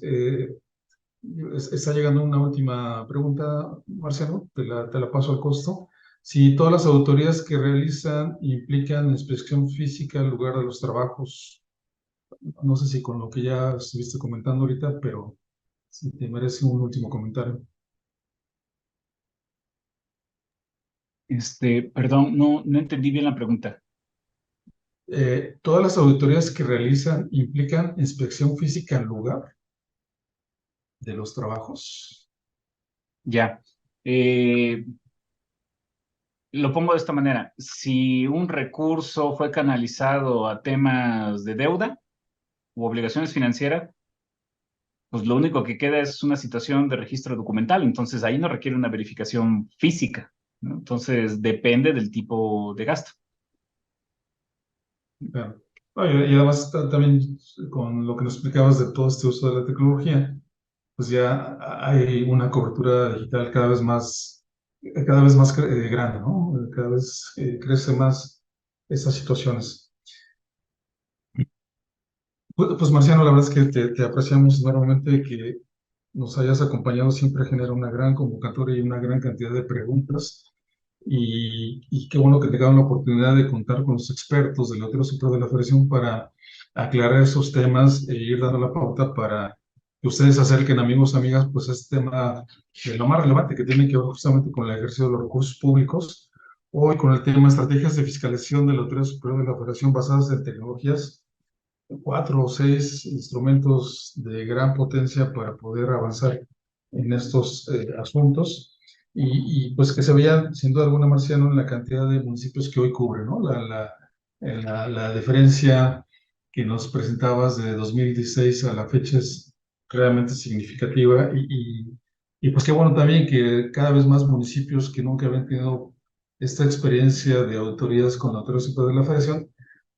Está llegando una última pregunta, Marcelo, te la paso al costo. Si todas las auditorías que realizan implican inspección física al lugar de los trabajos, no sé si con lo que ya estuviste comentando ahorita, pero si te merece un último comentario. Perdón, no entendí bien la pregunta. Todas las auditorías que realizan implican inspección física al lugar de los trabajos. Ya. Lo pongo de esta manera. Si un recurso fue canalizado a temas de deuda u obligaciones financieras, pues lo único que queda es una situación de registro documental. Entonces ahí no requiere una verificación física, ¿no? Entonces depende del tipo de gasto. Claro. Y además también con lo que nos explicabas de todo este uso de la tecnología, pues ya hay una cobertura digital cada vez más grande, ¿no? Cada vez crece más estas situaciones. Pues Marciano, la verdad es que te apreciamos enormemente que nos hayas acompañado, siempre genera una gran convocatoria y una gran cantidad de preguntas. Y qué bueno que tengan la oportunidad de contar con los expertos del otro sector de la federación para aclarar esos temas e ir dando la pauta para que ustedes se acerquen, amigos, amigas, pues este tema lo más relevante que tiene que ver justamente con el ejercicio de los recursos públicos. Hoy con el tema estrategias de fiscalización de la Autoridad Superior de la Federación basadas en tecnologías, 4 o 6 instrumentos de gran potencia para poder avanzar en estos asuntos pues que se veía sin duda alguna, Marciano, en la cantidad de municipios que hoy cubre, ¿no? La diferencia que nos presentabas de 2016 a la fecha es realmente significativa y pues qué bueno también que cada vez más municipios que nunca habían tenido esta experiencia de autoridades con la Autoridad Superior de la Federación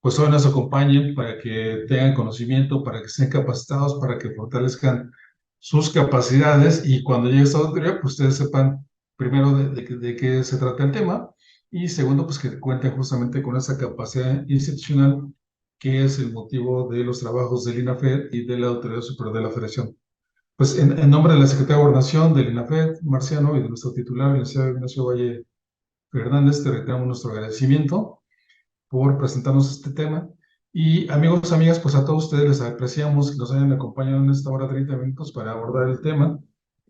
pues hoy nos acompañen para que tengan conocimiento, para que estén capacitados, para que fortalezcan sus capacidades y cuando llegue esta auditoría, pues ustedes sepan primero de qué se trata el tema y segundo, pues que cuenten justamente con esa capacidad institucional que es el motivo de los trabajos del INAFED y de la Autoridad Superior de la Federación. Pues en nombre de la Secretaría de Gobernación del INAFED, Marciano, y de nuestro titular, el licenciado Ignacio Valle Fernández, te reiteramos nuestro agradecimiento por presentarnos este tema. Y amigos, amigas, pues a todos ustedes les apreciamos que nos hayan acompañado en esta hora 30 minutos para abordar el tema.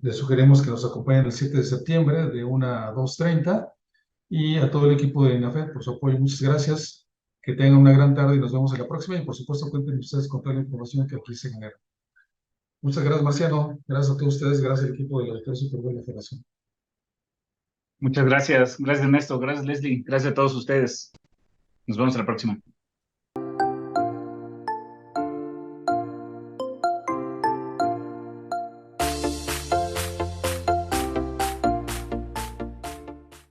Les sugerimos que nos acompañen el 7 de septiembre de 1 a 2:30 y a todo el equipo de INAFED por su apoyo. Muchas gracias. Que tengan una gran tarde y nos vemos en la próxima. Y por supuesto, cuenten ustedes con toda la información que aquí se genera. Muchas gracias, Marciano. Gracias a todos ustedes. Gracias al equipo de la Autoridad Superior de la Federación. Muchas gracias. Gracias, Ernesto. Gracias, Leslie. Gracias a todos ustedes. Nos vemos en la próxima.